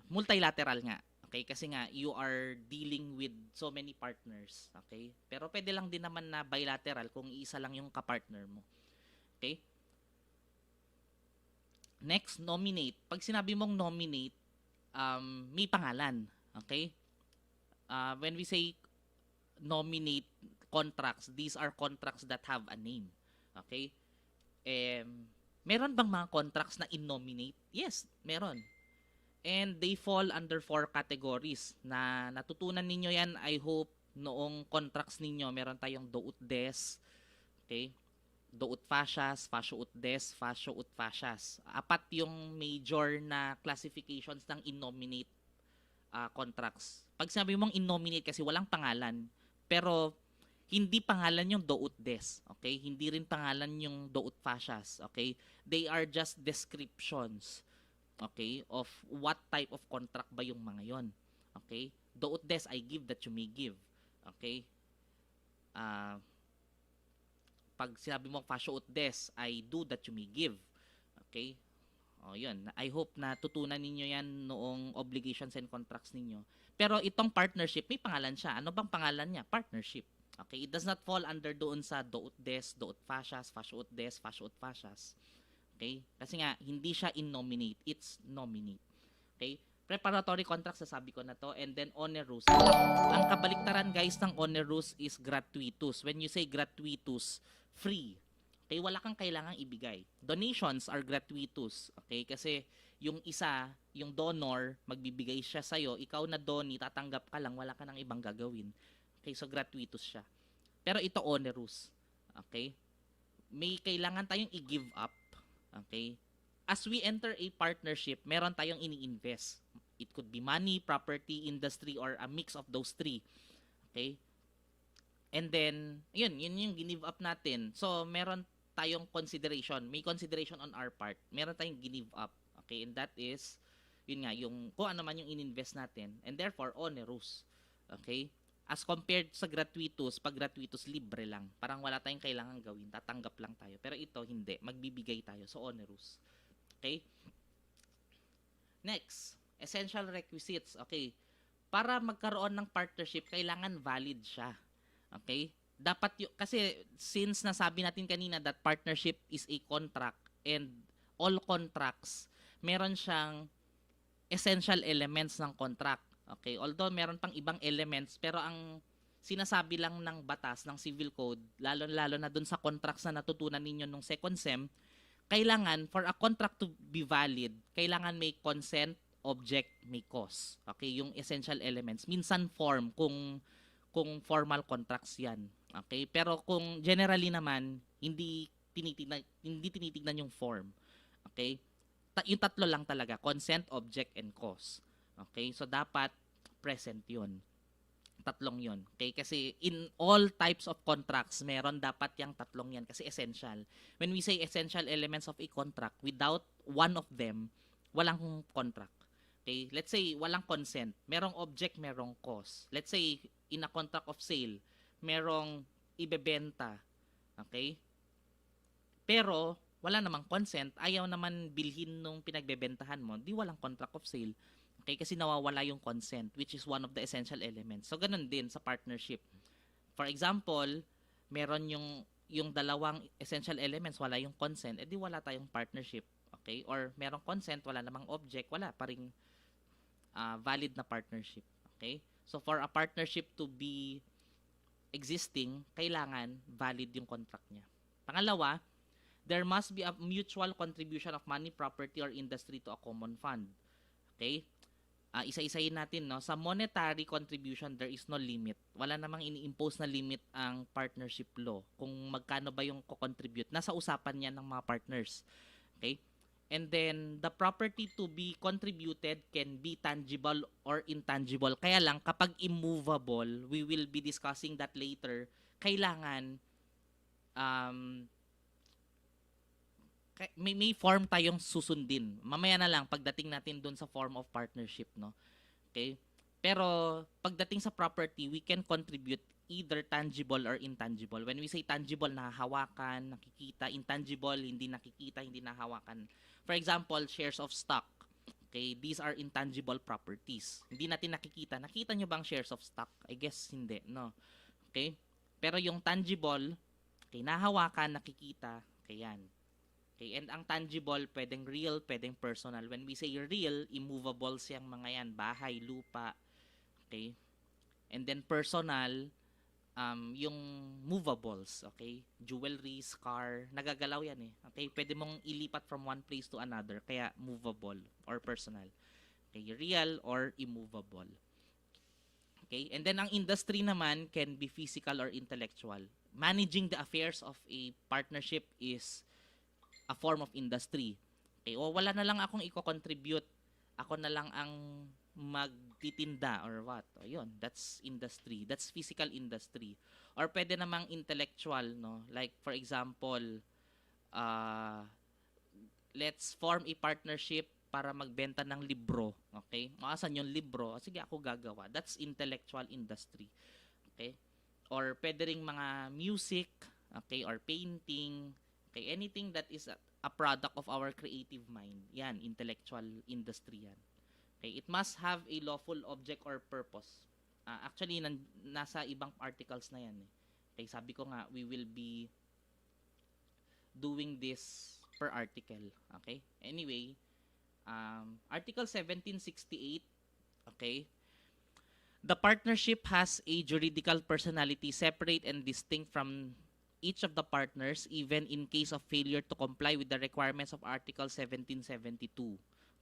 Multilateral nga. Okay? Kasi nga, you are dealing with so many partners. Okay? Pero pwede lang din naman na bilateral kung isa lang yung kapartner mo. Okay? Next, nominate. Pag sinabi mong nominate, may pangalan. Okay? When we say nominate contracts, these are contracts that have a name. Okay? Meron bang mga contracts na in-nominate? Yes, meron. And they fall under 4 categories na natutunan ninyo yan, I hope, noong contracts ninyo. Meron tayong do ut des. Okay? Do ut fascias, fascio ut des, fascio ut fascias. 4 yung major na classifications ng in-nominate contracts. Pag sinabi mong in-nominate kasi walang pangalan, pero hindi pangalan yung do ut des, okay? Hindi rin pangalan yung do ut fascias, okay? They are just descriptions, okay, of what type of contract ba yung mga yon. Okay? Do ut des, I give that you may give. Okay? Pag sinabi mo fascio ut des, I do that you may give. Okay? O, yun. I hope na tutunan ninyo yan noong obligations and contracts ninyo. Pero itong partnership, may pangalan siya. Ano bang pangalan niya? Partnership. Okay? It does not fall under doon sa do ut des, do ut fascias, fascio ut des, fascio ut fascias. Okay? Kasi nga, hindi siya in-nominate. It's nominate. Okay? Preparatory contracts, sasabi ko na to. And then onerous. Ang kabaliktaran, guys, ng onerous is gratuitous. When you say gratuitous, free. Okay? Wala kang kailangang ibigay. Donations are gratuitous. Okay? Kasi yung isa, yung donor, magbibigay siya sa'yo. Ikaw na doni, tatanggap ka lang. Wala ka nang ibang gagawin. Okay? So, gratuitous siya. Pero ito onerous. Okay? May kailangan tayong i-give up. Okay? As we enter a partnership, meron tayong ini-invest. It could be money, property, industry, or a mix of those three. Okay? And then, yun yung give up natin. So, meron tayong consideration. May consideration on our part. Meron tayong give up. Okay? And that is, yun nga, yung kung ano man yung ininvest natin. And therefore, onerous. Okay? As compared sa gratuitous, pag gratuitous, libre lang. Parang wala tayong kailangan gawin. Tatanggap lang tayo. Pero ito, hindi. Magbibigay tayo. So, onerous. Okay? Next, essential requisites. Okay? Para magkaroon ng partnership, kailangan valid siya. Okay? Dapat kasi since nasabi natin kanina that partnership is a contract and all contracts, meron siyang essential elements ng contract. Okay? Although meron pang ibang elements, pero ang sinasabi lang ng batas, ng civil code, lalo na dun sa contracts na natutunan ninyo nung second sem, kailangan, for a contract to be valid, kailangan may consent, object, may cause. Okay? Yung essential elements. Minsan form, kung formal contracts yan. Okay? Pero kung generally naman, hindi tinitignan yung form. Okay? Yung tatlo lang talaga, consent, object, and cause. Okay? So, dapat present yun. Tatlong yun. Okay? Kasi in all types of contracts, meron dapat yung tatlong yan kasi essential. When we say essential elements of a contract, without one of them, walang contract. Okay? Let's say, walang consent. Merong object, merong cause. Let's say, in a contract of sale, merong ibebenta. Okay? Pero, wala namang consent, ayaw naman bilhin nung pinagbebentahan mo, di walang contract of sale. Okay? Kasi nawawala yung consent, which is one of the essential elements. So, ganun din sa partnership. For example, meron yung dalawang essential elements, wala yung consent, edi wala tayong partnership. Okay? Or merong consent, wala namang object, wala pa ring valid na partnership. Okay? So, for a partnership to be existing, kailangan valid yung contract niya. Pangalawa, there must be a mutual contribution of money, property, or industry to a common fund. Okay? Isa-isayin natin, no? Sa monetary contribution, there is no limit. Wala namang ini-impose na limit ang partnership law. Kung magkano ba yung co-contribute. Nasa usapan yan ng mga partners. Okay? And then, the property to be contributed can be tangible or intangible. Kaya lang, kapag immovable, we will be discussing that later, kailangan may form tayong susundin. Mamaya na lang pagdating natin doon sa form of partnership, no? Okay? Pero pagdating sa property, we can contribute either tangible or intangible. When we say tangible, nahahawakan, nakikita, intangible, hindi nakikita, hindi nahahawakan. For example, shares of stock. Okay, these are intangible properties. Hindi natin nakikita. Nakita nyo bang shares of stock? I guess hindi, no? Okay? Pero yung tangible, okay, nahahawakan, nakikita, okay, yan. Okay, and ang tangible, pwedeng real, pwedeng personal. When we say real, immovables yung mga yan, bahay, lupa, okay? And then personal, yung movables, okay? Jewelry, car, nagagalaw yan eh. Okay, pwede mong ilipat from one place to another, kaya movable or personal. Okay, real or immovable. Okay, and then ang industry naman can be physical or intellectual. Managing the affairs of a partnership is a form of industry. Okay, o wala na lang akong i-contribute. Ako na lang ang magtitinda or what. O yun, that's industry. That's physical industry. Or pwede namang intellectual, no? Like for example, let's form a partnership para magbenta ng libro. Okay? Maasan yung libro? Sige, ako gagawa. That's intellectual industry. Okay? Or pwede ring mga music, okay, or painting. Okay, anything that is a product of our creative mind. Yan, intellectual industry yan. Okay, it must have a lawful object or purpose. Actually, nasa ibang articles na yan. Okay, sabi ko nga, we will be doing this per article. Okay, anyway, Article 1768, okay, the partnership has a juridical personality separate and distinct from each of the partners, even in case of failure to comply with the requirements of Article 1772,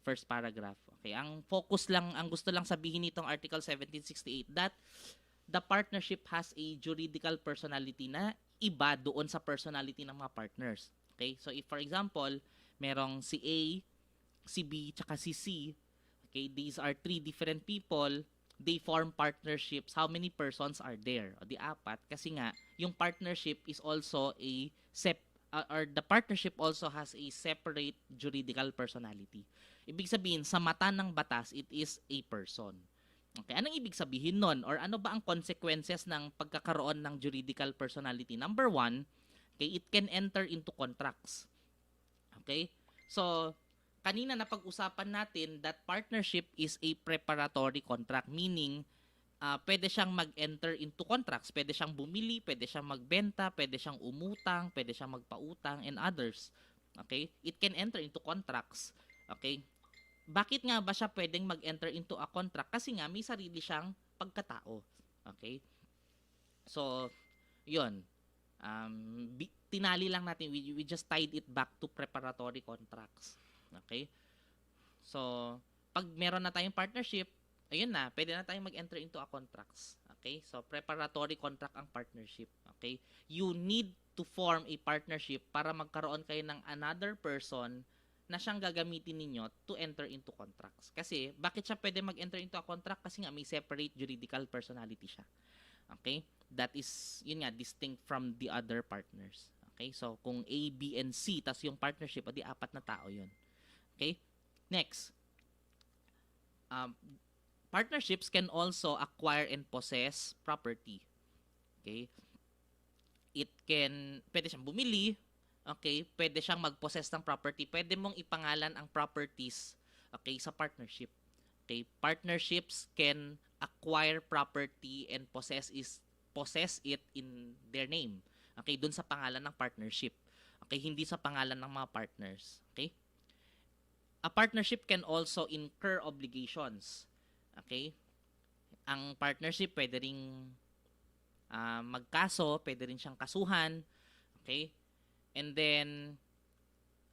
first paragraph. Okay, ang focus lang, ang gusto lang sabihin nitong Article 1768, that the partnership has a juridical personality na iba doon sa personality ng mga partners. Okay, so if for example, merong si A, si B, tsaka si C, Okay, these are three different people. They form partnerships. How many persons are there? O di apat. Kasi nga, yung partnership is also or the partnership also has a separate juridical personality. Ibig sabihin, sa mata ng batas, it is a person. Okay, anong ibig sabihin nun? Or ano ba ang consequences ng pagkakaroon ng juridical personality? Number one, okay, it can enter into contracts. Okay? So, kanina na pag-usapan natin that partnership is a preparatory contract, meaning pwede siyang mag-enter into contracts, pwede siyang bumili, pwede siyang magbenta, pwede siyang umutang, pwede siyang magpautang, and others. Okay? It can enter into contracts. Okay? Bakit nga ba siya pwedeng mag-enter into a contract? Kasi nga may sarili siyang pagkatao. Okay? So, yun. Tinali lang natin, we just tied it back to preparatory contracts. Okay? So, pag meron na tayong partnership, ayun na, pwede na tayong mag-enter into a contracts. Okay? So, preparatory contract ang partnership. Okay? You need to form a partnership para magkaroon kayo ng another person na siyang gagamitin ninyo to enter into contracts. Kasi, bakit siya pwede mag-enter into a contract? Kasi nga, may separate juridical personality siya. Okay? That is, yun nga, distinct from the other partners. Okay? So, kung A, B, and C, tas yung partnership, o di apat na tao yun. Okay? Next. Partnerships can also acquire and possess property. Okay? Pwede siyang bumili, okay? Pwede siyang mag-possess ng property. Pwede mong ipangalan ang properties, okay, sa partnership. Okay? Partnerships can acquire property and possess it in their name. Okay? Dun sa pangalan ng partnership. Okay? Hindi sa pangalan ng mga partners. Okay? A partnership can also incur obligations. Okay? Ang partnership pwede ring magkaso, pwede rin siyang kasuhan. Okay? And then,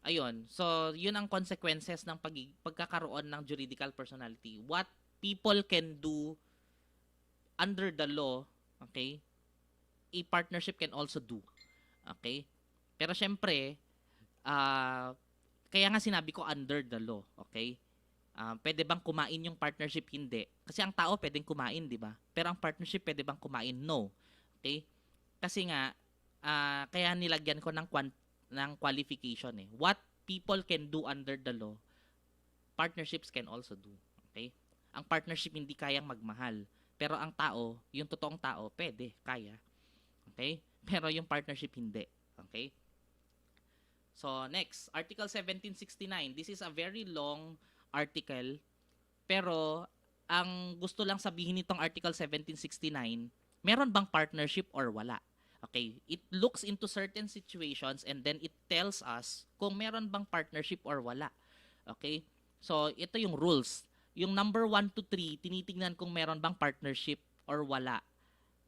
ayun. So, yun ang consequences ng pagkakaroon ng juridical personality. What people can do under the law, okay, a partnership can also do. Okay? Pero syempre, kaya nga sinabi ko under the law, okay? Pwede bang kumain yung partnership? Hindi. Kasi ang tao pwedeng kumain, di ba? Pero ang partnership pwede bang kumain? No. Okay? Kasi nga, kaya nilagyan ko ng qualification eh. What people can do under the law, partnerships can also do. Okay? Ang partnership hindi kayang magmahal. Pero ang tao, yung totoong tao, pwede, kaya. Okay? Pero yung partnership hindi. Okay? So, next, Article 1769. This is a very long article. Pero, ang gusto lang sabihin nitong Article 1769, meron bang partnership or wala? Okay, it looks into certain situations and then it tells us kung meron bang partnership or wala. Okay? So, ito yung rules. Yung number 1 to 3, tinitingnan kung meron bang partnership or wala.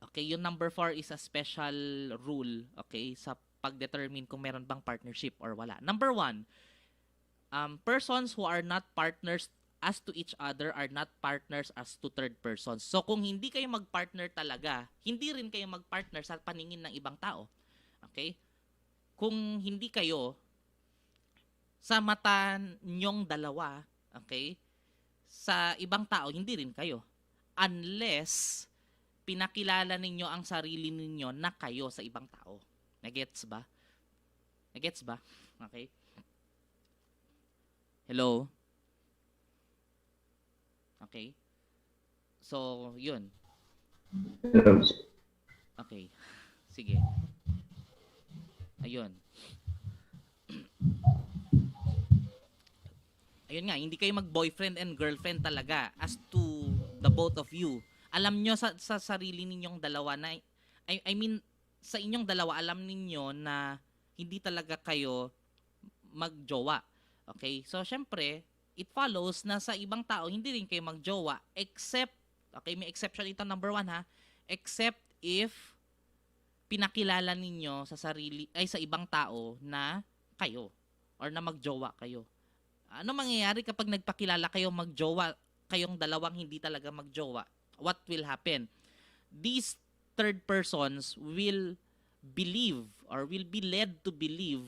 Okay, yung number 4 is a special rule, okay, sa pag-determine kung meron bang partnership or wala. Number 1, persons who are not partners as to each other are not partners as to third persons. So, kung hindi kayo mag-partner talaga, hindi rin kayo mag-partner sa paningin ng ibang tao. Okay? Kung hindi kayo, sa mata nyong dalawa, okay, sa ibang tao, hindi rin kayo. Unless, pinakilala ninyo ang sarili ninyo na kayo sa ibang tao. Nagets ba? Nagets ba? Okay? Hello? Okay? So, yun. Okay. Sige. Ayun. Ayun nga, hindi kayo mag-boyfriend and girlfriend talaga as to the both of you. Alam nyo sa sarili ninyong dalawa na, I mean, sa inyong dalawa, alam ninyo na hindi talaga kayo magjowa. Okay? So, syempre, it follows na sa ibang tao, hindi rin kayo magjowa except, okay, may exception ito, number 1 ha, except if pinakilala ninyo sa sarili, ay sa ibang tao na kayo or na magjowa kayo. Ano mangyayari kapag nagpakilala kayo magjowa, kayong dalawang hindi talaga magjowa? What will happen? These third persons will believe or will be led to believe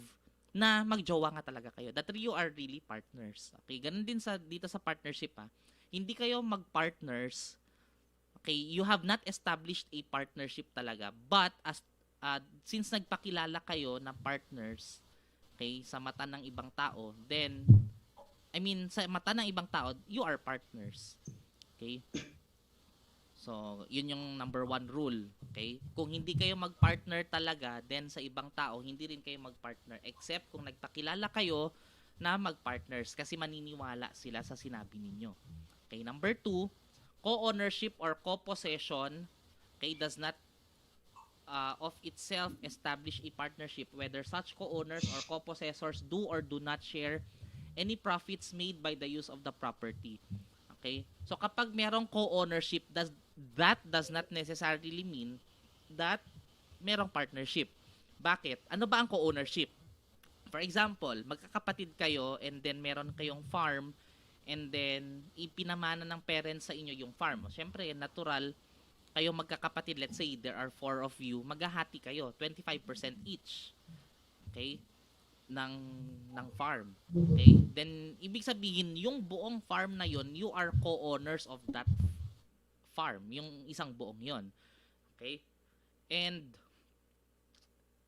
na magjowa nga talaga kayo. That you are really partners. Okay, ganun din dito sa partnership ha. hindi kayo mag-partners. Okay, you have not established a partnership talaga. But as since nagpakilala kayo na partners, okay, sa mata ng ibang tao, then sa mata ng ibang tao, you are partners. Okay? So, yun yung number 1 rule. Okay? Kung hindi kayo mag-partner talaga, then sa ibang tao, hindi rin kayo mag-partner. Except kung nagpakilala kayo na mag-partners kasi maniniwala sila sa sinabi ninyo. Okay? Number 2, co-ownership or co-possession, okay, does not of itself establish a partnership whether such co-owners or co-possessors do or do not share any profits made by the use of the property. Okay? So kapag merong co-ownership, that does not necessarily mean that merong partnership. Bakit? Ano ba ang co-ownership? For example, magkakapatid kayo and then meron kayong farm and then ipinamana ng parents sa inyo yung farm. Siyempre, natural, kayo magkakapatid, let's say there are 4 of you, maghahati kayo, 25% each. Okay? ng farm. Okay? Then, ibig sabihin, yung buong farm na yon, you are co-owners of that farm. Yung isang buong yon. Okay? And,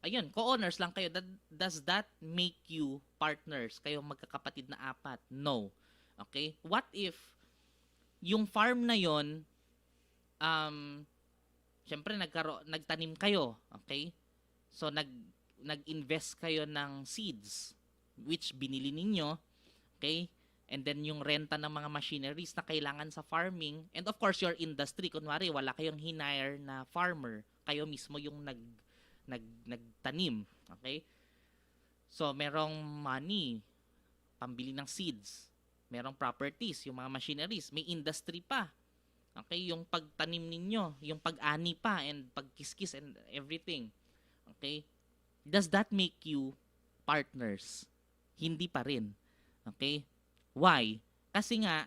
ayun, co-owners lang kayo. Does that make you partners? Kayo magkakapatid na 4? No. Okay? What if yung farm na yon, syempre nagtanim kayo, okay? So nag-invest kayo ng seeds which binili ninyo, okay? And then yung renta ng mga machineries na kailangan sa farming, and of course your industry, kunwari wala kayong hinire na farmer, kayo mismo yung nagtanim, okay? So merong money pambili ng seeds, merong properties, yung mga machineries, may industry pa. Okay, yung pagtanim ninyo, yung pag-ani pa and pagkiskis and everything. Okay? Does that make you partners? Hindi pa rin. Okay? Why? Kasi nga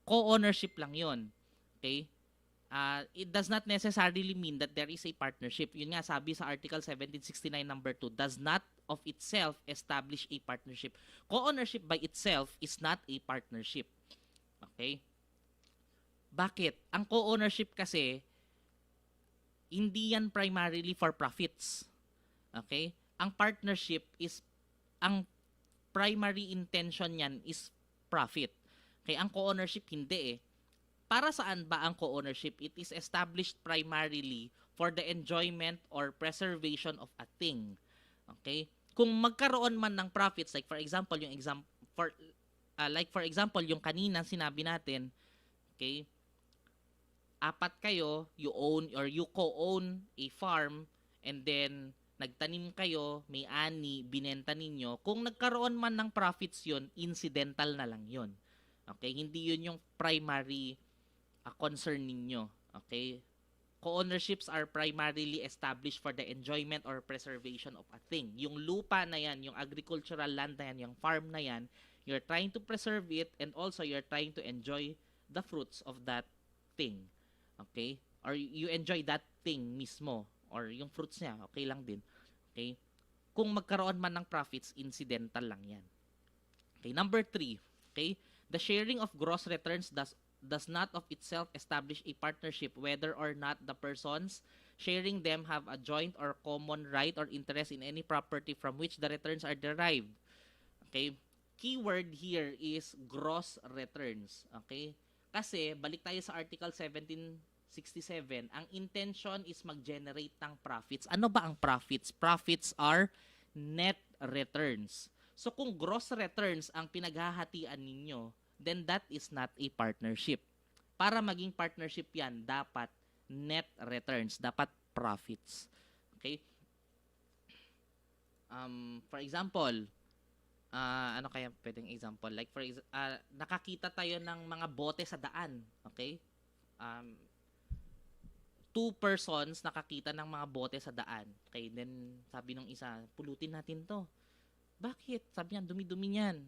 co-ownership lang 'yon. Okay? It does not necessarily mean that there is a partnership. Yun nga sabi sa Article 1769 number 2, does not of itself establish a partnership. Co-ownership by itself is not a partnership. Okay? Bakit? Ang co-ownership kasi, hindi yan primarily for profits. Okay? Ang partnership is, ang primary intention yan is profit. Okay? Ang co-ownership hindi eh. Para saan ba ang co-ownership? It is established primarily for the enjoyment or preservation of a thing. Okay? Kung magkaroon man ng profits, like for example, yung kanina sinabi natin, okay, 4 kayo, you own or you co-own a farm and then nagtanim kayo, may ani, binenta ninyo. Kung nagkaroon man ng profits yun, incidental na lang yun. Okay? Hindi yun yung primary concern ninyo. Okay? Co-ownerships are primarily established for the enjoyment or preservation of a thing. Yung lupa na yan, yung agricultural land na yan, yung farm na yan, you're trying to preserve it and also you're trying to enjoy the fruits of that thing. Okay? Or you enjoy that thing mismo or yung fruits niya, okay lang din. Okay? Kung magkaroon man ng profits, incidental lang yan. Okay, number 3. Okay? The sharing of gross returns does not of itself establish a partnership whether or not the persons sharing them have a joint or common right or interest in any property from which the returns are derived. Okay? Keyword here is gross returns. Okay? Kasi, balik tayo sa Article 1767, ang intention is mag-generate ng profits. Ano ba ang profits? Profits are net returns. So, kung gross returns ang pinaghahatian ninyo, then that is not a partnership. Para maging partnership yan, dapat net returns, dapat profits. Okay? For example, ano kaya pwedeng example? Like nakakita tayo ng mga bote sa daan. Okay? 2 persons nakakita ng mga bote sa daan. Okay? Then, sabi nung isa, pulutin natin to. Bakit? Sabi niya, dumi-dumi niyan.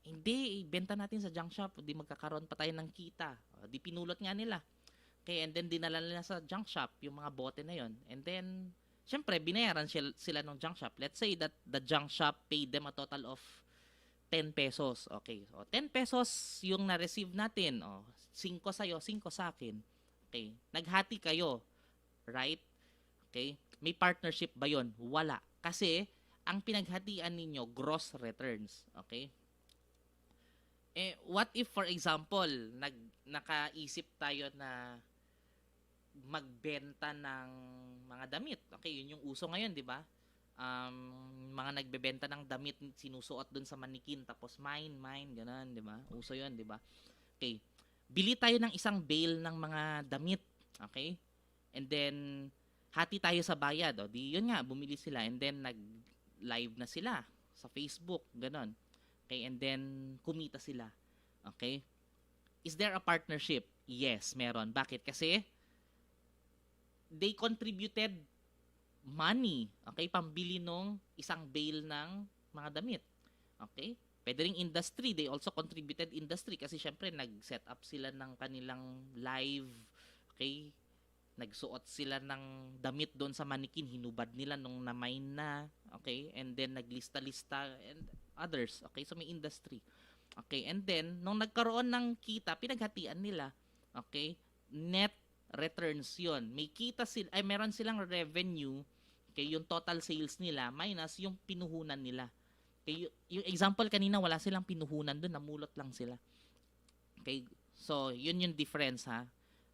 Hindi, benta natin sa junk shop. Di magkakaroon pa tayo ng kita. Di pinulot nga nila. Okay? And then, dinala nila sa junk shop yung mga bote na yon. And then, syempre, binayaran sila ng junk shop. Let's say that the junk shop paid them a total of 10 pesos. Okay. O, 10 pesos yung na-receive natin. O, 5 sa'yo, 5 sa akin. Okay. Naghati kayo. Right? Okay. May partnership ba yun? Wala. Kasi, ang pinaghatian ninyo, gross returns. Okay? What if, for example, nakaisip tayo na magbenta ng mga damit? Okay, yun yung uso ngayon, di ba? Mga nagbebenta ng damit, sinusuot dun sa manikin, tapos mine, ganun, di ba? Uso yun, di ba? Okay. Bili tayo ng isang bale ng mga damit. Okay? And then, hati tayo sa bayad. O, di yun nga, bumili sila. And then, nag-live na sila sa Facebook. Ganon. Okay? And then, kumita sila. Okay? Is there a partnership? Yes, meron. Bakit? Kasi, they contributed money. Okay? Pambili nung isang bale ng mga damit. Okay? Pwede ring industry. They also contributed industry. Kasi, syempre, nag-set up sila ng kanilang live. Okay? Nagsuot sila ng damit doon sa manikin, hinubad nila nung na-mine na, okay? And then naglista-lista and others, okay? So may industry. Okay, and then nung nagkaroon ng kita, pinaghatian nila. Okay? Net returns 'yon. May kita sila, ay meron silang revenue, okay, yung total sales nila minus yung pinuhunan nila. Okay, yung example kanina wala silang pinuhunan doon, namulot lang sila. Okay? So, yun yung difference ha.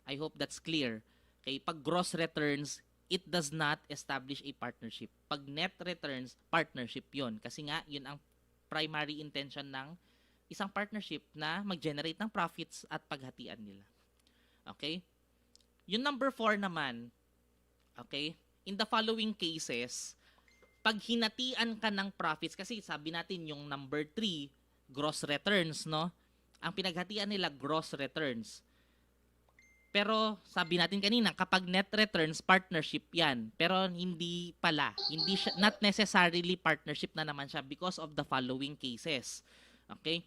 I hope that's clear. Okay, pag gross returns, it does not establish a partnership. Pag net returns, partnership yon. Kasi nga, yun ang primary intention ng isang partnership na mag-generate ng profits at paghatian nila. Okay? Yung number 4 naman, okay, in the following cases, pag hinatian ka ng profits, kasi sabi natin yung number 3, gross returns, no? Ang pinaghatian nila, gross returns. Pero sabi natin kanina, kapag net returns, partnership yan. Pero hindi pala. Hindi siya, not necessarily partnership na naman siya because of the following cases. Okay?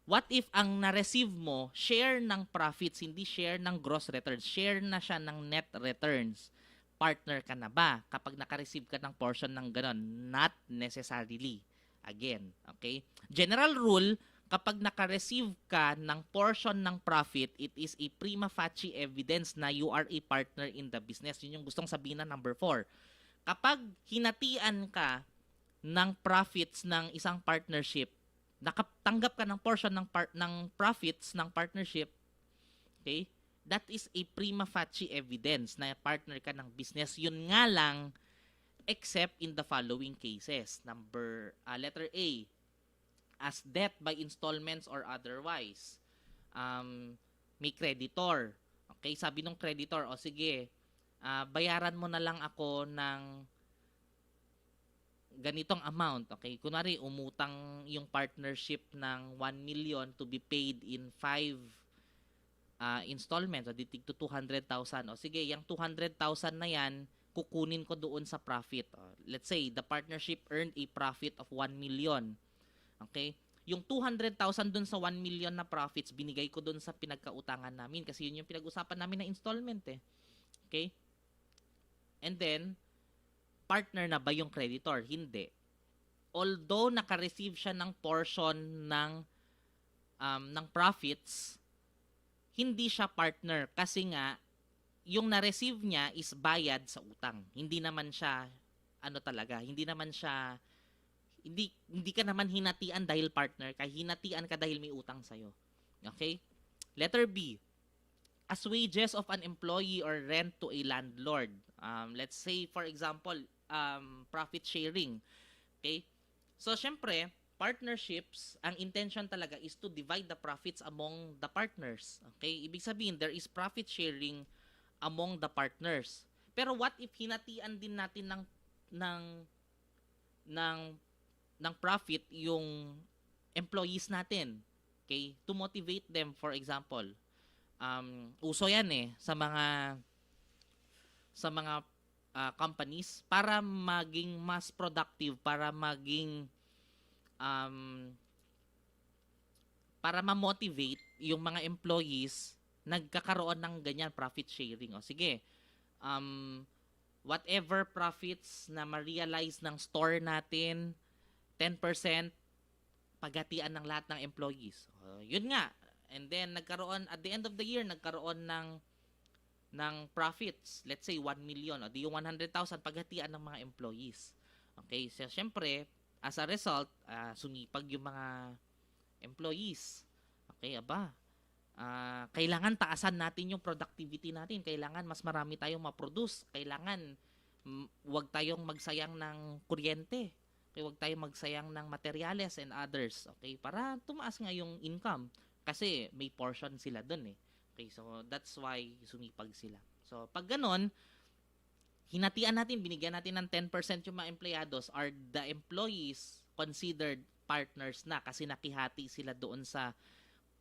What if ang na-receive mo, share ng profits, hindi share ng gross returns. Share na siya ng net returns. Partner ka na ba kapag naka-receive ka ng portion ng ganon? Not necessarily. Again, okay? General rule, kapag naka-receive ka ng portion ng profit, it is a prima facie evidence na you are a partner in the business. Yun yung gustong sabihin na number 4. Kapag hinatian ka ng profits ng isang partnership, nakatanggap ka ng portion ng profits ng partnership, okay, that is a prima facie evidence na partner ka ng business. Yun nga lang, except in the following cases. Letter A, as debt by installments or otherwise. May creditor. Okay, sabi nung creditor, o sige, bayaran mo na lang ako ng ganitong amount. Okay, kunwari, umutang yung partnership ng 1 million to be paid in 5 installments. O ditig to 200,000. O sige, yung 200,000 na yan, kukunin ko doon sa profit. Let's say, the partnership earned a profit of 1 million. Okay? Yung 200,000 dun sa 1 million na profits, binigay ko dun sa pinagkautangan namin kasi yun yung pinag-usapan namin na installment eh. Okay? And then, partner na ba yung creditor? Hindi. Although naka-receive siya ng portion ng profits, hindi siya partner kasi nga, yung na-receive niya is bayad sa utang. Hindi naman siya, hindi ka naman hinatian dahil partner ka, hinatian ka dahil may utang sa'yo. Okay? Letter B, as wages of an employee or rent to a landlord. Let's say, for example, profit sharing. Okay? So, syempre, partnerships, ang intention talaga is to divide the profits among the partners. Okay? Ibig sabihin, there is profit sharing among the partners. Pero what if hinatian din natin ng profit yung employees natin, okay, to motivate them, for example, uso yan sa mga companies para maging mas productive, para ma-motivate yung mga employees, nagkakaroon ng ganyan profit sharing. O sige, whatever profits na ma-realize ng store natin, 10% paghatian ng lahat ng employees. Yun nga. And then nagkaroon at the end of the year nagkaroon ng profits. Let's say 1 million o di yung 100,000 paghatian ng mga employees. Okay? So syempre, as a result, sumipag yung mga employees. Okay, kailangan taasan natin yung productivity natin. Kailangan mas marami tayong ma-produce. Kailangan wag tayong magsayang ng kuryente. Okay, wag tayong magsayang ng materyales and others. Okay, para tumaas nga yung income. Kasi may portion sila dun eh. Okay, so that's why sumipag sila. So pag ganon, hinatian natin, binigyan natin ng 10% yung mga empleyados, are the employees considered partners na kasi nakihati sila doon sa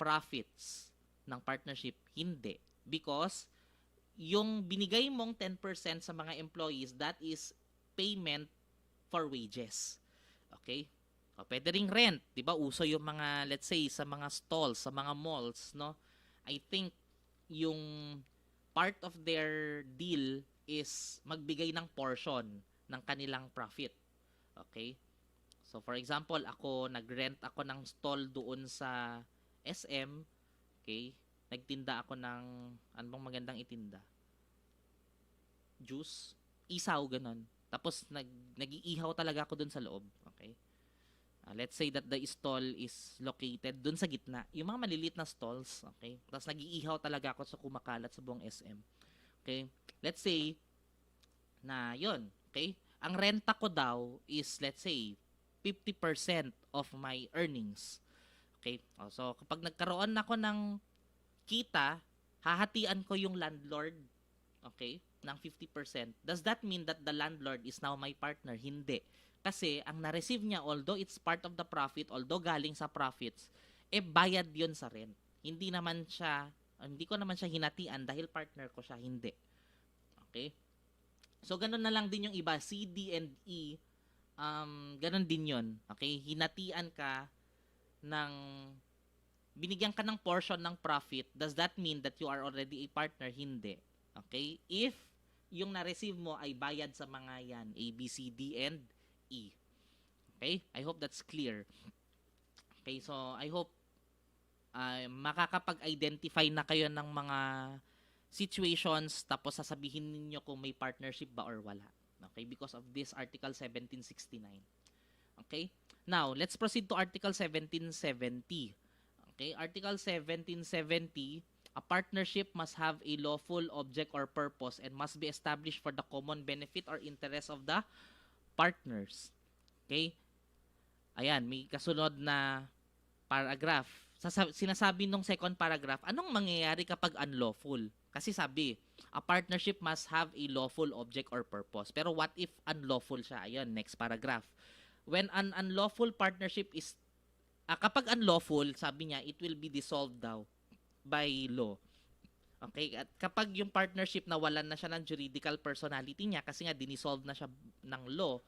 profits ng partnership? Hindi. Because yung binigay mong 10% sa mga employees, that is payment for wages. Okay? O, pwede ring rent. Diba? Uso yung mga, let's say, sa mga stalls, sa mga malls, no? I think yung part of their deal is magbigay ng portion ng kanilang profit. Okay? So, for example, nag-rent ako ng stall doon sa SM. Okay? Nagtinda ako ng, ano bang magandang itinda? Juice? Isaw, ganun. Tapos, nag-iihaw talaga ako doon sa loob. Okay? Let's say that the stall is located doon sa gitna. Yung mga maliliit na stalls. Okay? Tapos, nag-iihaw talaga ako sa kumakalat sa buong SM. Okay? Let's say, na yon. Okay? Ang renta ko daw is, let's say, 50% of my earnings. Okay? So, kapag nagkaroon ako ng kita, hahatian ko yung landlord, okay, ng 50%. Does that mean that the landlord is now my partner? Hindi. Kasi, ang na-receive niya, although it's part of the profit, although galing sa profits, bayad yon sa rent. Hindi ko naman siya hinatian dahil partner ko siya. Hindi. Okay? So, ganun na lang din yung iba. C, D, and E, ganun din yun. Okay? Hinatian ka binigyan ka ng portion ng profit. Does that mean that you are already a partner? Hindi. Okay? If yung na-receive mo ay bayad sa mga yan, A, B, C, D, and E. Okay? I hope that's clear. Okay? So, I hope makakapag-identify na kayo ng mga situations tapos sasabihin niyo kung may partnership ba or wala. Okay? Because of this Article 1769. Okay? Now, let's proceed to Article 1770. Okay? Article 1770, a partnership must have a lawful object or purpose and must be established for the common benefit or interest of the partners. Okay? Ayan, may kasunod na paragraph. Sinasabi nung second paragraph, anong mangyayari kapag unlawful? Kasi sabi, a partnership must have a lawful object or purpose. Pero what if unlawful siya? Ayan, next paragraph. When an unlawful partnership is, kapag unlawful, sabi niya, it will be dissolved daw by law. Okay? At kapag yung partnership nawalan na siya ng juridical personality niya kasi nga dinisolve na siya ng law,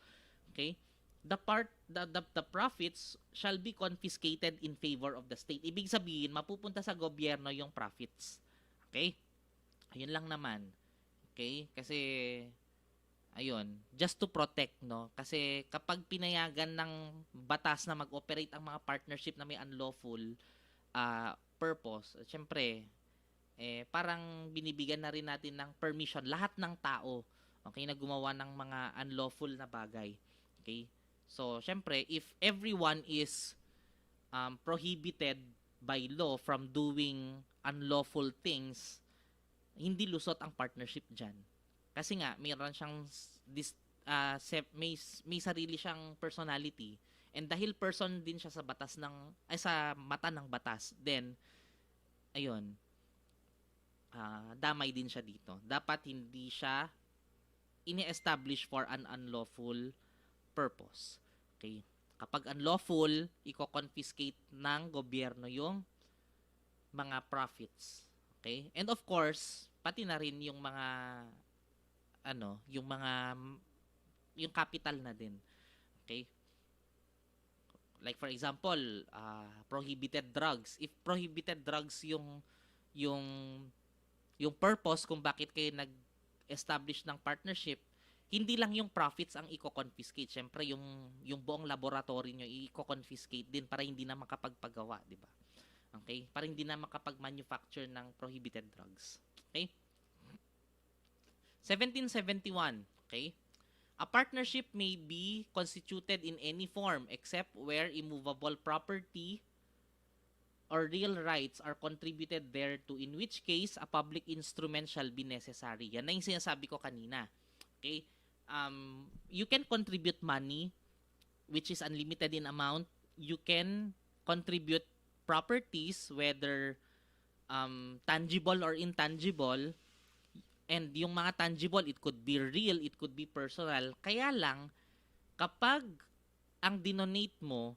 okay? The profits shall be confiscated in favor of the state. Ibig sabihin, mapupunta sa gobyerno yung profits. Okay? Ayun lang naman. Okay? Kasi ayun, just to protect, no? Kasi kapag pinayagan ng batas na mag-operate ang mga partnership na may unlawful purpose, syempre, parang binibigyan na rin natin ng permission lahat ng tao, okay, na gumawa ng mga unlawful na bagay. Okay? So, syempre, if everyone is prohibited by law from doing unlawful things, hindi lusot ang partnership dyan. Kasi nga, mayroon siyang may sarili siyang personality, and dahil person din siya sa mata ng batas, then ayun, damay din siya dito. Dapat hindi siya ini-establish for an unlawful purpose. Okay? Kapag unlawful, i-confiscate ng gobyerno yung mga profits. Okay? And of course, pati na rin yung mga yung capital na din. Okay? Like for example, prohibited drugs. If prohibited drugs yung purpose kung bakit kayo nag-establish ng partnership, hindi lang yung profits ang i-confiscate. Siyempre, yung buong laboratory nyo, i-confiscate din para hindi na makapagpagawa, di ba? Okay? Para hindi na makapag-manufacture ng prohibited drugs. Okay? 1771. Okay? A partnership may be constituted in any form except where immovable property or real rights are contributed thereto, in which case a public instrument shall be necessary. Yan na yung sinasabi ko kanina. Okay? You can contribute money which is unlimited in amount. You can contribute properties, whether tangible or intangible. And yung mga tangible, it could be real, it could be personal. Kaya lang, kapag ang dinonate mo,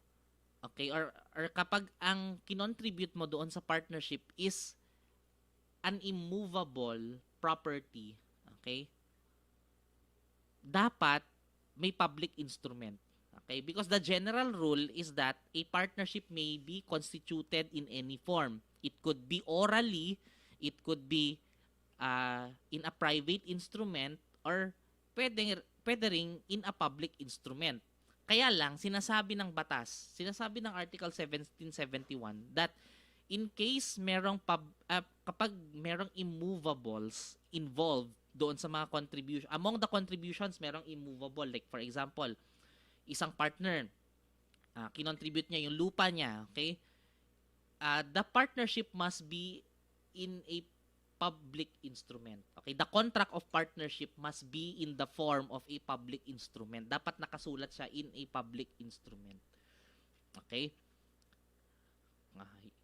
okay, or kapag ang kinontribute mo doon sa partnership is an immovable property, okay, dapat may public instrument. Okay? Because the general rule is that a partnership may be constituted in any form. It could be orally, it could be in a private instrument, or pwede ring in a public instrument. Kaya lang, sinasabi ng batas, sinasabi ng Article 1771 that in case kapag merong immovables involved doon sa mga contribution, among the contributions, merong immovable. Like for example, isang partner, kinontribute niya yung lupa niya, okay? The partnership must be in a public instrument. Okay? The contract of partnership must be in the form of a public instrument. Dapat nakasulat siya in a public instrument. Okay?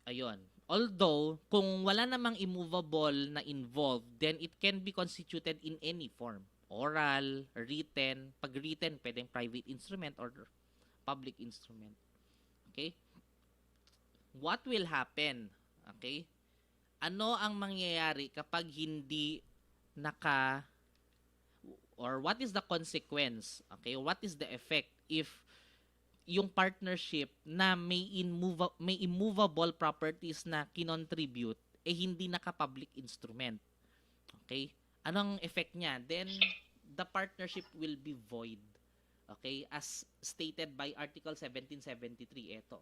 Ayun. Although, kung wala namang immovable na involved, then it can be constituted in any form. Oral, written. Pag written, pwedeng private instrument or public instrument. Okay? What will happen? Okay? Ano ang mangyayari kapag hindi or what is the consequence? Okay? What is the effect if yung partnership na may immovable properties na kinontribute hindi naka-public instrument? Okay? Anong effect niya? Then the partnership will be void. Okay? As stated by Article 1773. Ito.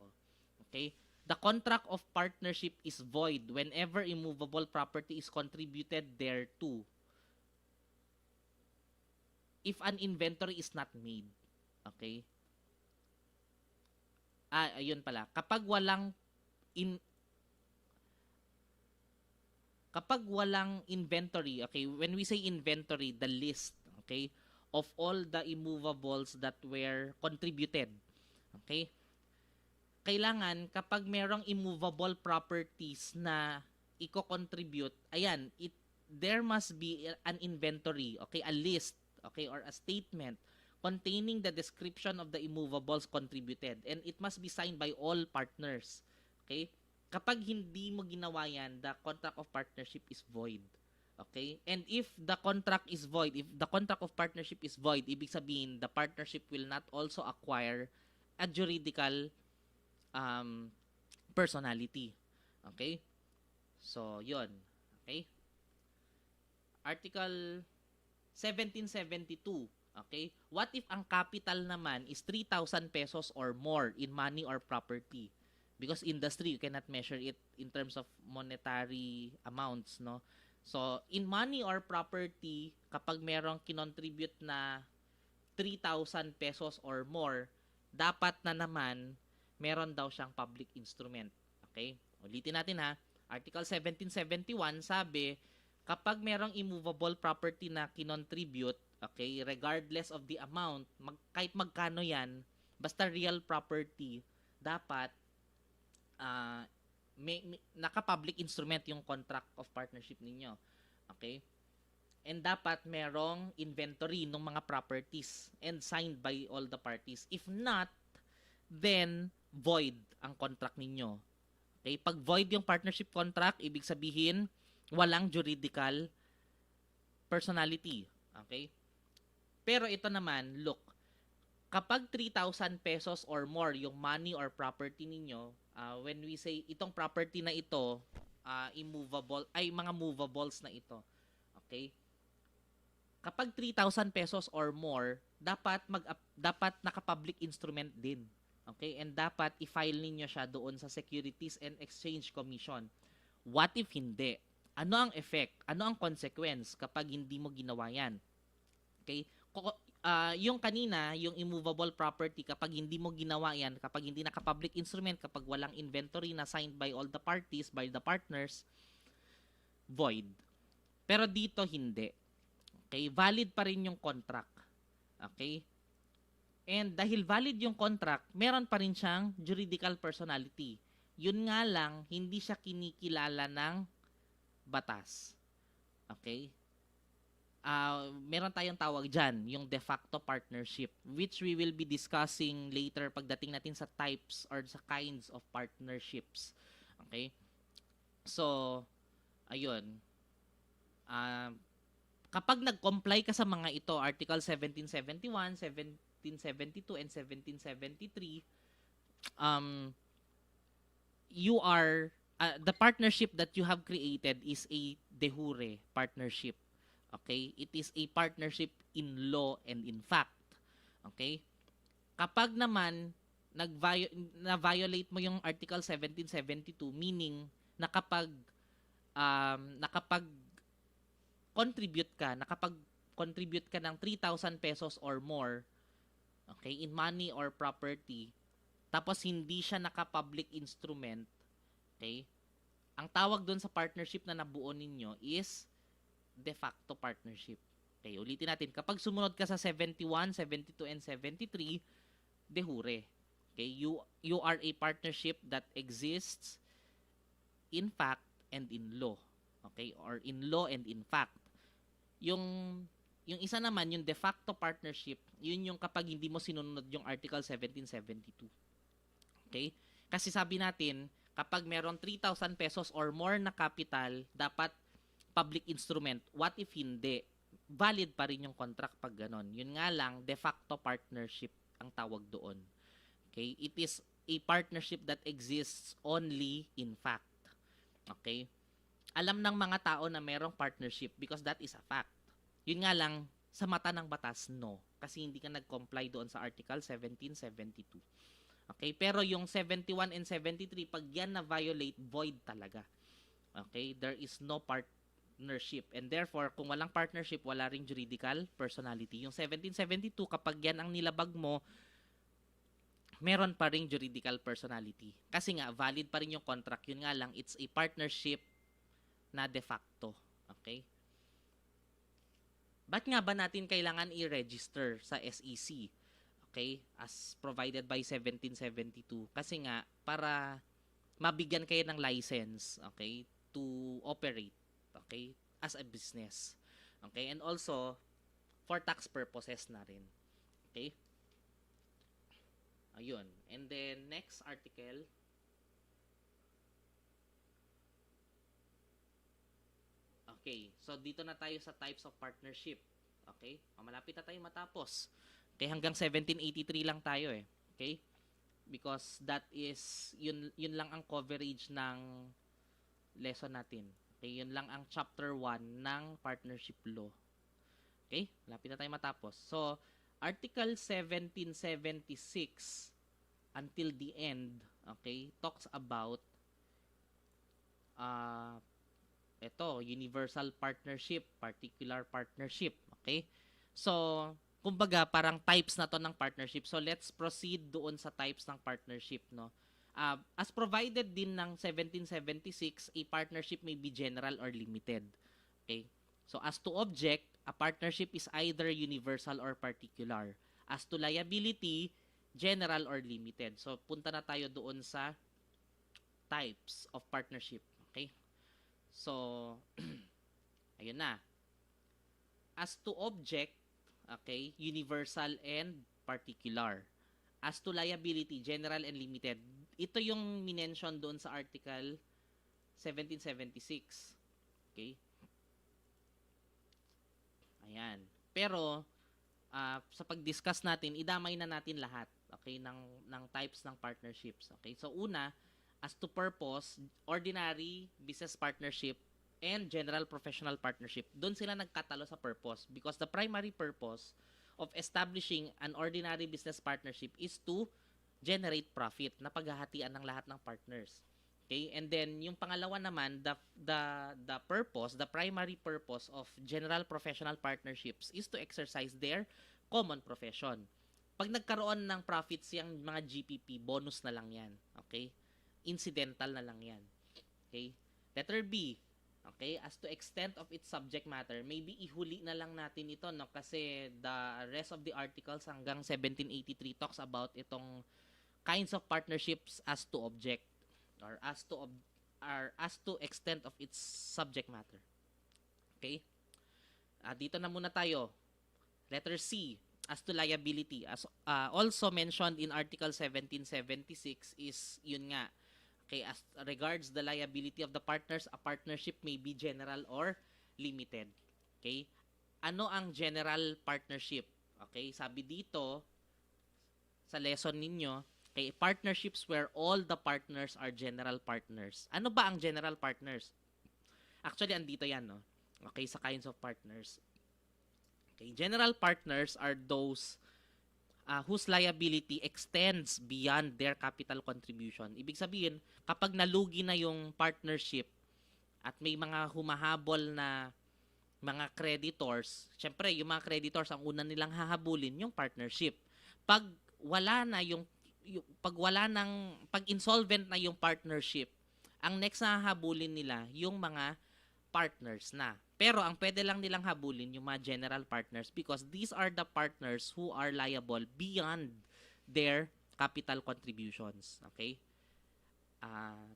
Okay? The contract of partnership is void whenever immovable property is contributed thereto, if an inventory is not made. Okay? Ayun pala. Kapag walang inventory, okay, when we say inventory, the list, okay, of all the immovables that were contributed. Okay? Kailangan kapag merong immovable properties na i-contribute, ayan, there must be an inventory, okay, a list, okay, or a statement containing the description of the immovables contributed, and it must be signed by all partners. Okay? Kapag hindi mo ginawa yan, the contract of partnership is void. Okay? And if the contract is void, if the contract of partnership is void, ibig sabihin the partnership will not also acquire a juridical personality. Okay? So, yun. Okay? Article 1772. Okay? What if ang capital naman is 3,000 pesos or more in money or property? Because industry, you cannot measure it in terms of monetary amounts, no? So, in money or property, kapag merong kinontribute na 3,000 pesos or more, dapat na naman meron daw siyang public instrument. Okay? Ulitin natin ha. Article 1771 sabi, kapag merong immovable property na kinontribute, okay, regardless of the amount, kahit magkano yan, basta real property, dapat naka-public instrument yung contract of partnership ninyo. Okay? And dapat merong inventory ng mga properties and signed by all the parties. If not, then void ang contract ninyo. Okay? Pag void yung partnership contract, ibig sabihin walang juridical personality. Okay? Pero ito naman, look, kapag 3,000 pesos or more yung money or property ninyo, when we say itong property na ito, immovable, ay mga movables na ito. Okay? kapag 3,000 pesos or more, dapat naka-public instrument din. Okay? And dapat i-file ninyo siya doon sa Securities and Exchange Commission. What if hindi? Ano ang effect? Ano ang consequence kapag hindi mo ginawa yan? Okay? Yung kanina, yung immovable property, kapag hindi mo ginawa yan, kapag hindi naka-public instrument, kapag walang inventory na signed by all the parties, by the partners, void. Pero dito hindi. Okay? Valid pa rin yung contract. Okay? And dahil valid yung contract, meron pa rin siyang juridical personality. Yun nga lang, hindi siya kinikilala ng batas. Okay? Meron tayong tawag dyan, yung de facto partnership, which we will be discussing later pagdating natin sa types or sa kinds of partnerships. Okay? So, ayun. Kapag nag-comply ka sa mga ito, Article 1771, 1772, and 1773, the partnership that you have created is a de jure partnership. Okay? It is a partnership in law and in fact. Okay? Kapag naman na-violate mo yung Article 1772, meaning nakapag-contribute ka ng 3,000 pesos or more, okay, in money or property, tapos hindi siya naka-public instrument, okay, ang tawag doon sa partnership na nabuo ninyo is de facto partnership. Okay, ulitin natin. Kapag sumunod ka sa 71, 72, and 73, de jure. Okay, you are a partnership that exists in fact and in law. Okay, or in law and in fact. Yung isa naman, yung de facto partnership, yun yung kapag hindi mo sinunod yung Article 1772. Okay? Kasi sabi natin, kapag meron 3,000 pesos or more na capital, dapat public instrument. What if hindi? Valid pa rin yung contract pag ganon. Yun nga lang, de facto partnership ang tawag doon. Okay? It is a partnership that exists only in fact. Okay? Alam ng mga tao na merong partnership because that is a fact. Yun nga lang, sa mata ng batas, no. Kasi hindi ka nag-comply doon sa Article 1772. Okay? Pero yung 71 and 73, pag yan na-violate, void talaga. Okay? There is no partnership. And therefore, kung walang partnership, wala ring juridical personality. Yung 1772, kapag yan ang nilabag mo, meron pa ring juridical personality. Kasi nga, valid pa rin yung contract. Yun nga lang, it's a partnership na de facto. Okay? Ba't nga ba natin kailangan i-register sa SEC? Okay? As provided by 1772. Kasi nga, para mabigyan kayo ng license, okay, to operate, okay, as a business. Okay? And also, for tax purposes na rin. Okay? Ayun. And then, next article. Okay. So, dito na tayo sa types of partnership. Okay? Malapit na tayo matapos. Okay, hanggang 1783 lang tayo eh. Okay? Because that is, yun lang ang coverage ng lesson natin. Okay? Yun lang ang chapter 1 ng partnership law. Okay? Malapit na tayo matapos. So, Article 1776 until the end, okay, talks about universal partnership, particular partnership, okay? So, kumbaga parang types na to ng partnership. So, let's proceed doon sa types ng partnership, no? As provided din ng 1776, a partnership may be general or limited. Okay? So, as to object, a partnership is either universal or particular. As to liability, general or limited. So, punta na tayo doon sa types of partnership. Okay? So, ayun na. As to object, okay, universal and particular. As to liability, general and limited. Ito yung minention doon sa Article 1776. Okay? Ayan. Pero, sa pag-discuss natin, idamay na natin lahat, okay, ng types ng partnerships. Okay? So, una, as to purpose, ordinary business partnership and general professional partnership. Doon sila nagkatalo sa purpose because the primary purpose of establishing an ordinary business partnership is to generate profit na paghahatian ng lahat ng partners. Okay? And then yung pangalawa naman, the purpose, the primary purpose of general professional partnerships is to exercise their common profession. Pag nagkaroon ng profits yung mga GPP, bonus na lang yan. Okay? Incidental na lang yan. Okay? Letter B. Okay? As to extent of its subject matter, maybe ihuli na lang natin ito, no? Kasi the rest of the articles hanggang 1783 talks about itong kinds of partnerships as to object or as to extent of its subject matter. Okay? Dito na muna tayo. Letter C, as to liability. As also mentioned in Article 1776 is yun nga. Okay, as regards the liability of the partners, a partnership may be general or limited. Okay? Ano ang general partnership? Okay, sabi dito sa lesson ninyo, okay, partnerships where all the partners are general partners. Ano ba ang general partners? Actually, andito yan, no? Okay, sa kinds of partners. Okay, general partners are those whose liability extends beyond their capital contribution. Ibig sabihin, kapag nalugi na yung partnership at may mga humahabol na mga creditors, syempre, yung mga creditors, ang una nilang hahabulin, yung partnership. Pag insolvent na yung partnership, ang next na hahabulin nila yung mga partners na. Pero ang pwede lang nilang habulin yung mga general partners because these are the partners who are liable beyond their capital contributions. Okay?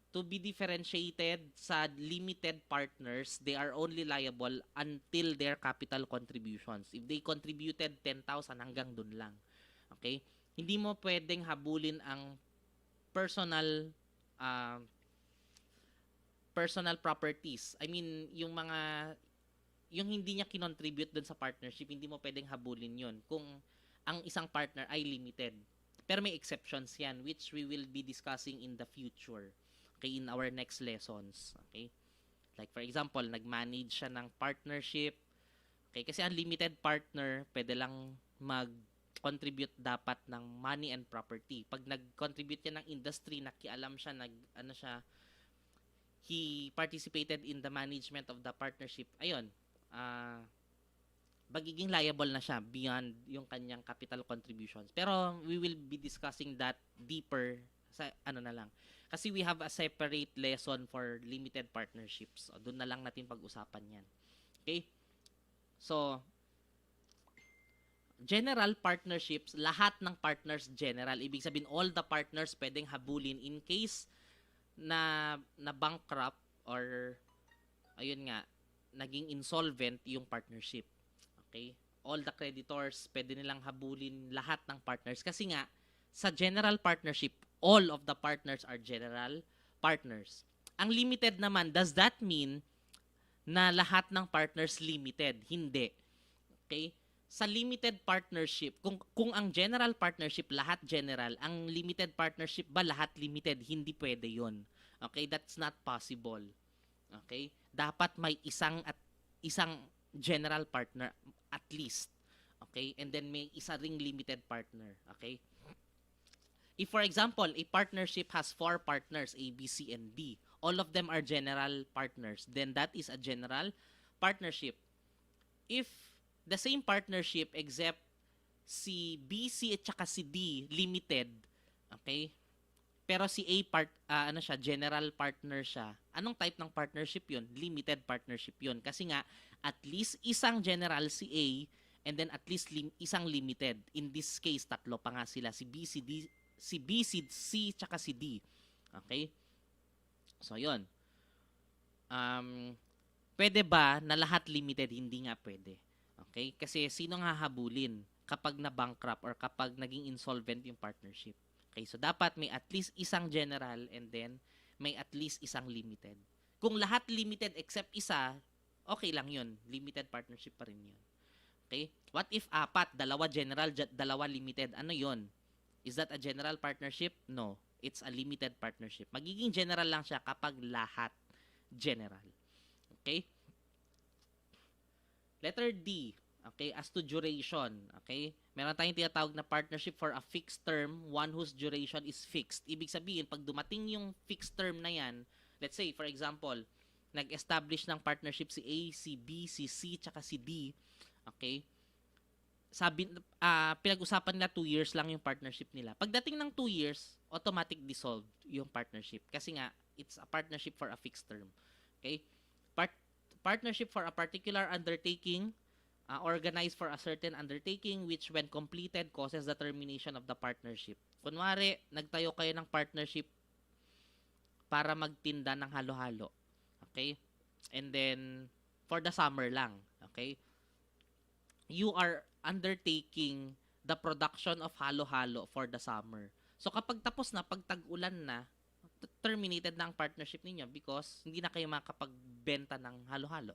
To be differentiated sa limited partners, they are only liable until their capital contributions. If they contributed 10,000 hanggang dun lang. Okay? Hindi mo pwedeng habulin ang personal properties. I mean, yung hindi niya kinontribute dun sa partnership, hindi mo pwedeng habulin yun kung ang isang partner ay limited. Pero may exceptions yan, which we will be discussing in the future. Okay, in our next lessons. Okay? Like for example, nag-manage siya ng partnership. Okay, kasi ang limited partner, pwede lang mag-contribute dapat ng money and property. Pag nag-contribute yan ng industry, nakialam siya, he participated in the management of the partnership, ayun, magiging liable na siya beyond yung kanyang capital contributions. Pero we will be discussing that deeper sa na lang. Kasi we have a separate lesson for limited partnerships. So, doon na lang natin pag-usapan yan. Okay? So, general partnerships, lahat ng partners general. Ibig sabihin, all the partners pwedeng habulin in case na bankrupt or ayun nga, naging insolvent yung partnership. Okay? All the creditors, pwede nilang habulin lahat ng partners. Kasi nga, sa general partnership, all of the partners are general partners. Ang limited naman, does that mean na lahat ng partners limited? Hindi. Okay? Sa limited partnership, kung ang general partnership lahat general, ang limited partnership ba lahat limited? Hindi pwede yun. Okay? That's not possible. Okay? Dapat may isang general partner at least. Okay? And then may isa ring limited partner. Okay? If for example, a partnership has 4 partners, A, B, C, and D, all of them are general partners, then that is a general partnership. If the same partnership except si B, C at saka si D limited, okay? Pero si A general partner siya. Anong type ng partnership 'yun? Limited partnership 'yun kasi nga at least isang general si A and then at least isang limited. In this case, tatlo pa nga sila, si B, si D, si B, si C tsaka si D. Okay? So 'yun. Pwede ba na lahat limited? Hindi nga pwede. Okay? Kasi sino nga habulin kapag na-bankrupt or kapag naging insolvent yung partnership? Okay, so dapat may at least isang general and then may at least isang limited. Kung lahat limited except isa, okay lang yun. Limited partnership pa rin yun. Okay? What if 4, 2 general, 2 limited? Ano yun? Is that a general partnership? No. It's a limited partnership. Magiging general lang siya kapag lahat general. Okay? Letter D, okay, as to duration, okay? Meron tayong tinatawag na partnership for a fixed term, one whose duration is fixed. Ibig sabihin, pag dumating yung fixed term na yan, let's say, for example, nag-establish ng partnership si A, si B, si C, tsaka si D, okay? Pinag-usapan nila 2 years lang yung partnership nila. Pagdating ng 2 years, automatic dissolved yung partnership. Kasi nga, it's a partnership for a fixed term. Okay? Partnership for a particular undertaking, organized for a certain undertaking, which when completed, causes the termination of the partnership. Kunwari, nagtayo kayo ng partnership para magtinda ng halo-halo. Okay? And then, for the summer lang. Okay? You are undertaking the production of halo-halo for the summer. So, kapag tapos na, pag tag-ulan na, terminated na ang partnership ninyo because hindi na kayo makapagbenta ng halo-halo.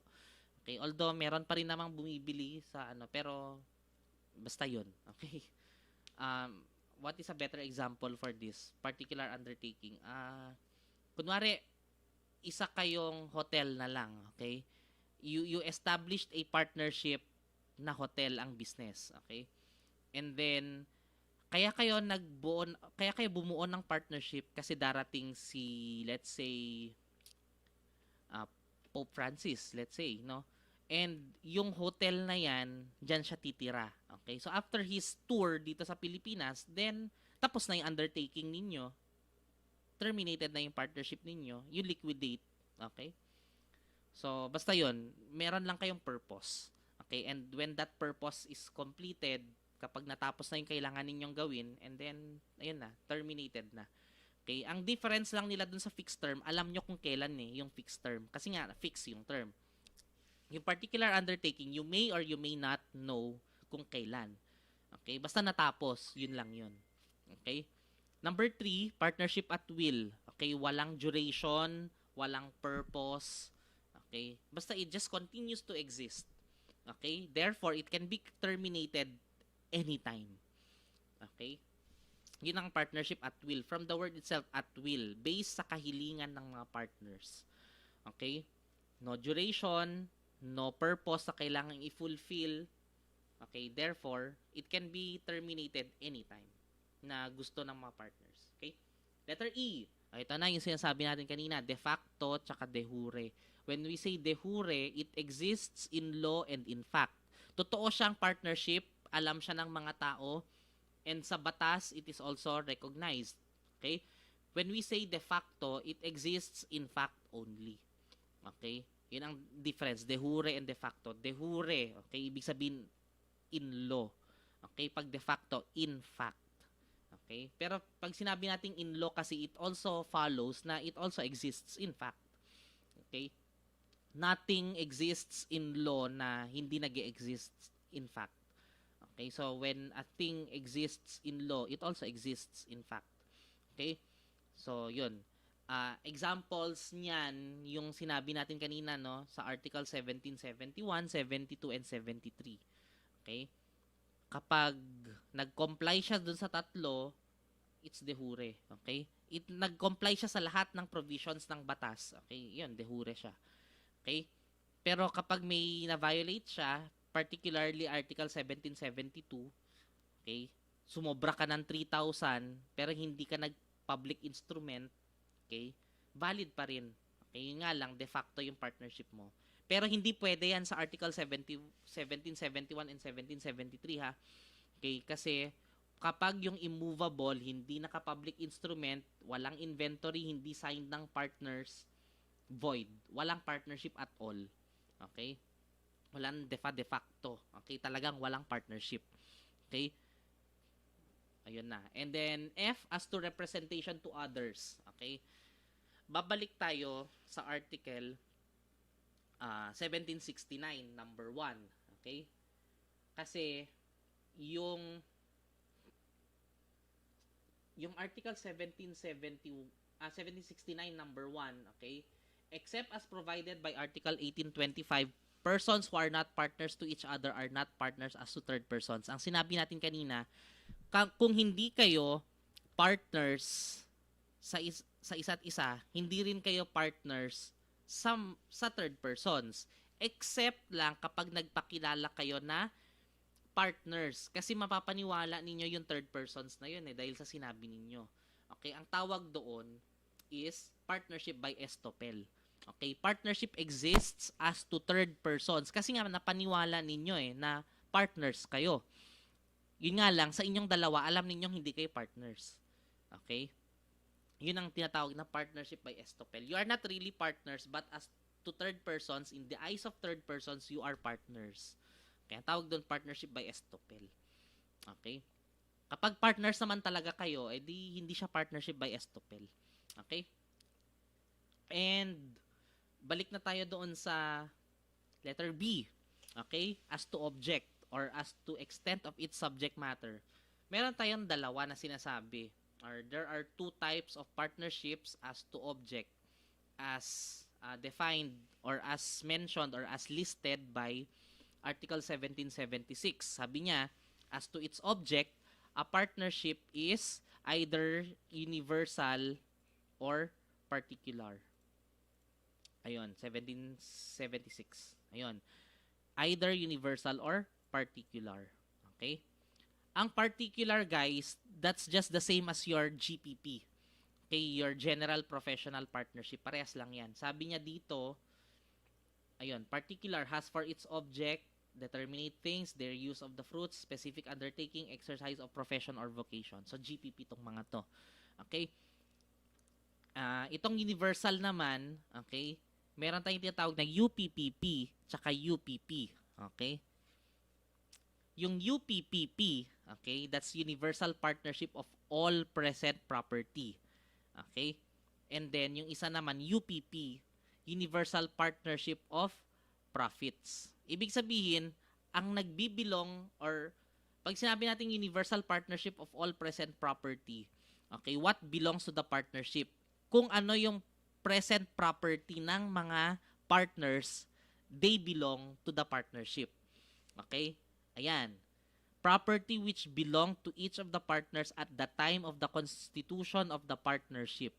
Okay? Although, meron pa rin namang bumibili sa pero basta yun. Okay? What is a better example for this particular undertaking? Kunwari, isa kayong hotel na lang. Okay? You established a partnership na hotel ang business. Okay? And then, kaya kayo bumuo ng partnership kasi darating si, let's say, Pope Francis, let's say, no? And yung hotel na yan, dyan siya titira. Okay? So, after his tour dito sa Pilipinas, then, tapos na yung undertaking ninyo, terminated na yung partnership ninyo, you liquidate. Okay? So, basta yun, meron lang kayong purpose. Okay? And when that purpose is completed, kapag natapos na yung kailangan ninyong gawin, and then, ayun na, terminated na. Okay? Ang difference lang nila dun sa fixed term, alam nyo kung kailan yung fixed term. Kasi nga, fix yung term. Yung particular undertaking, you may or you may not know kung kailan. Okay? Basta natapos, yun lang yun. Okay? Number 3, partnership at will. Okay? Walang duration, walang purpose. Okay? Basta it just continues to exist. Okay? Therefore, it can be terminated anytime. Okay? Yun ang partnership at will. From the word itself, at will. Based sa kahilingan ng mga partners. Okay? No duration, no purpose sa kailangang i-fulfill. Okay? Therefore, it can be terminated anytime na gusto ng mga partners. Okay? Letter E. Ito na yung sinasabi natin kanina, de facto tsaka de jure. When we say de jure, it exists in law and in fact. Totoo siyang partnership, alam siya ng mga tao, and sa batas, it is also recognized. Okay? When we say de facto, it exists in fact only. Okay? Yun ang difference, de jure and de facto. De jure, okay, ibig sabihin in law. Okay? Pag de facto, in fact. Okay? Pero pag sinabi nating in law kasi, it also follows na it also exists in fact. Okay? Nothing exists in law na hindi nag-exist in fact. Okay, so when a thing exists in law, it also exists in fact. Okay? So, yun. Examples niyan, yung sinabi natin kanina, no, sa Article 1771, 72, and 73. Okay? Kapag nag-comply siya dun sa tatlo, it's de jure. Okay? Nag-comply siya sa lahat ng provisions ng batas. Okay? Yun, de jure siya. Okay? Pero kapag may na-violate siya, particularly Article 1772, okay, sumobra ka ng 3,000, pero hindi ka nag-public instrument, okay, valid pa rin. Okay, yun nga lang, de facto yung partnership mo. Pero hindi pwede yan sa Article 1771 and 1773, ha? Okay, kasi kapag yung immovable, hindi naka-public instrument, walang inventory, hindi signed ng partners, void. Walang partnership at all. Okay? Walang de facto. Okay? Talagang walang partnership. Okay? Ayun na. And then, F, as to representation to others. Okay? Babalik tayo sa article 1769, number 1. Okay? Kasi, yung article 1769, number 1, okay? Except as provided by Article 1825, persons who are not partners to each other are not partners as to third persons. Ang sinabi natin kanina, kung hindi kayo partners sa isa't isa, hindi rin kayo partners sa third persons. Except lang kapag nagpakilala kayo na partners. Kasi mapapaniwala ninyo yung third persons na yun dahil sa sinabi ninyo. Okay, ang tawag doon is partnership by estoppel. Okay, partnership exists as to third persons kasi nga napaniwala ninyo na partners kayo. Yun nga lang, sa inyong dalawa, alam ninyong hindi kayo partners. Okay? Yun ang tinatawag na partnership by estoppel. You are not really partners, but as to third persons, in the eyes of third persons, you are partners. Kaya tawag doon partnership by estoppel. Okay? Kapag partners naman talaga kayo, edi hindi siya partnership by estoppel. Okay? And balik na tayo doon sa letter B. Okay? As to object or as to extent of its subject matter. Meron tayong dalawa na sinasabi. Or there are two types of partnerships as to object as defined or as mentioned or as listed by Article 1776. Sabi niya, as to its object, a partnership is either universal or particular. Ayun, 1776. Ayun. Either universal or particular. Okay? Ang particular, guys, that's just the same as your GPP. Okay, your General Professional Partnership. Parehas lang yan. Sabi niya dito, ayun, particular has for its object, determinate things, their use of the fruits, specific undertaking, exercise of profession or vocation. So, GPP itong mga to. Okay? Itong universal naman, okay, meron tayong tinatawag na UPPP tsaka UPP. Okay? Yung UPPP, okay, that's Universal Partnership of All Present Property. Okay? And then, yung isa naman, UPP, Universal Partnership of Profits. Ibig sabihin, ang nagbibilong or pag sinabi natin Universal Partnership of All Present Property, okay, what belongs to the partnership? Kung ano yung present property ng mga partners, they belong to the partnership. Okay? Ayan. Property which belong to each of the partners at the time of the constitution of the partnership.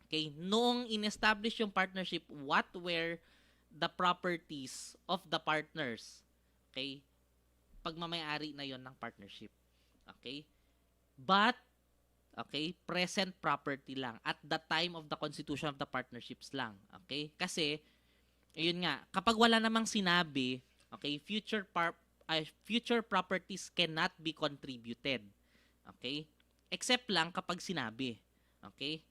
Okay? Noong in-establish yung partnership, what were the properties of the partners? Okay? Pagmamayari na yon ng partnership. Okay? But, okay, present property lang. At the time of the constitution of the partnerships lang. Okay? Kasi, ayun nga, kapag wala namang sinabi, okay, future properties cannot be contributed. Okay? Except lang kapag sinabi. Okay?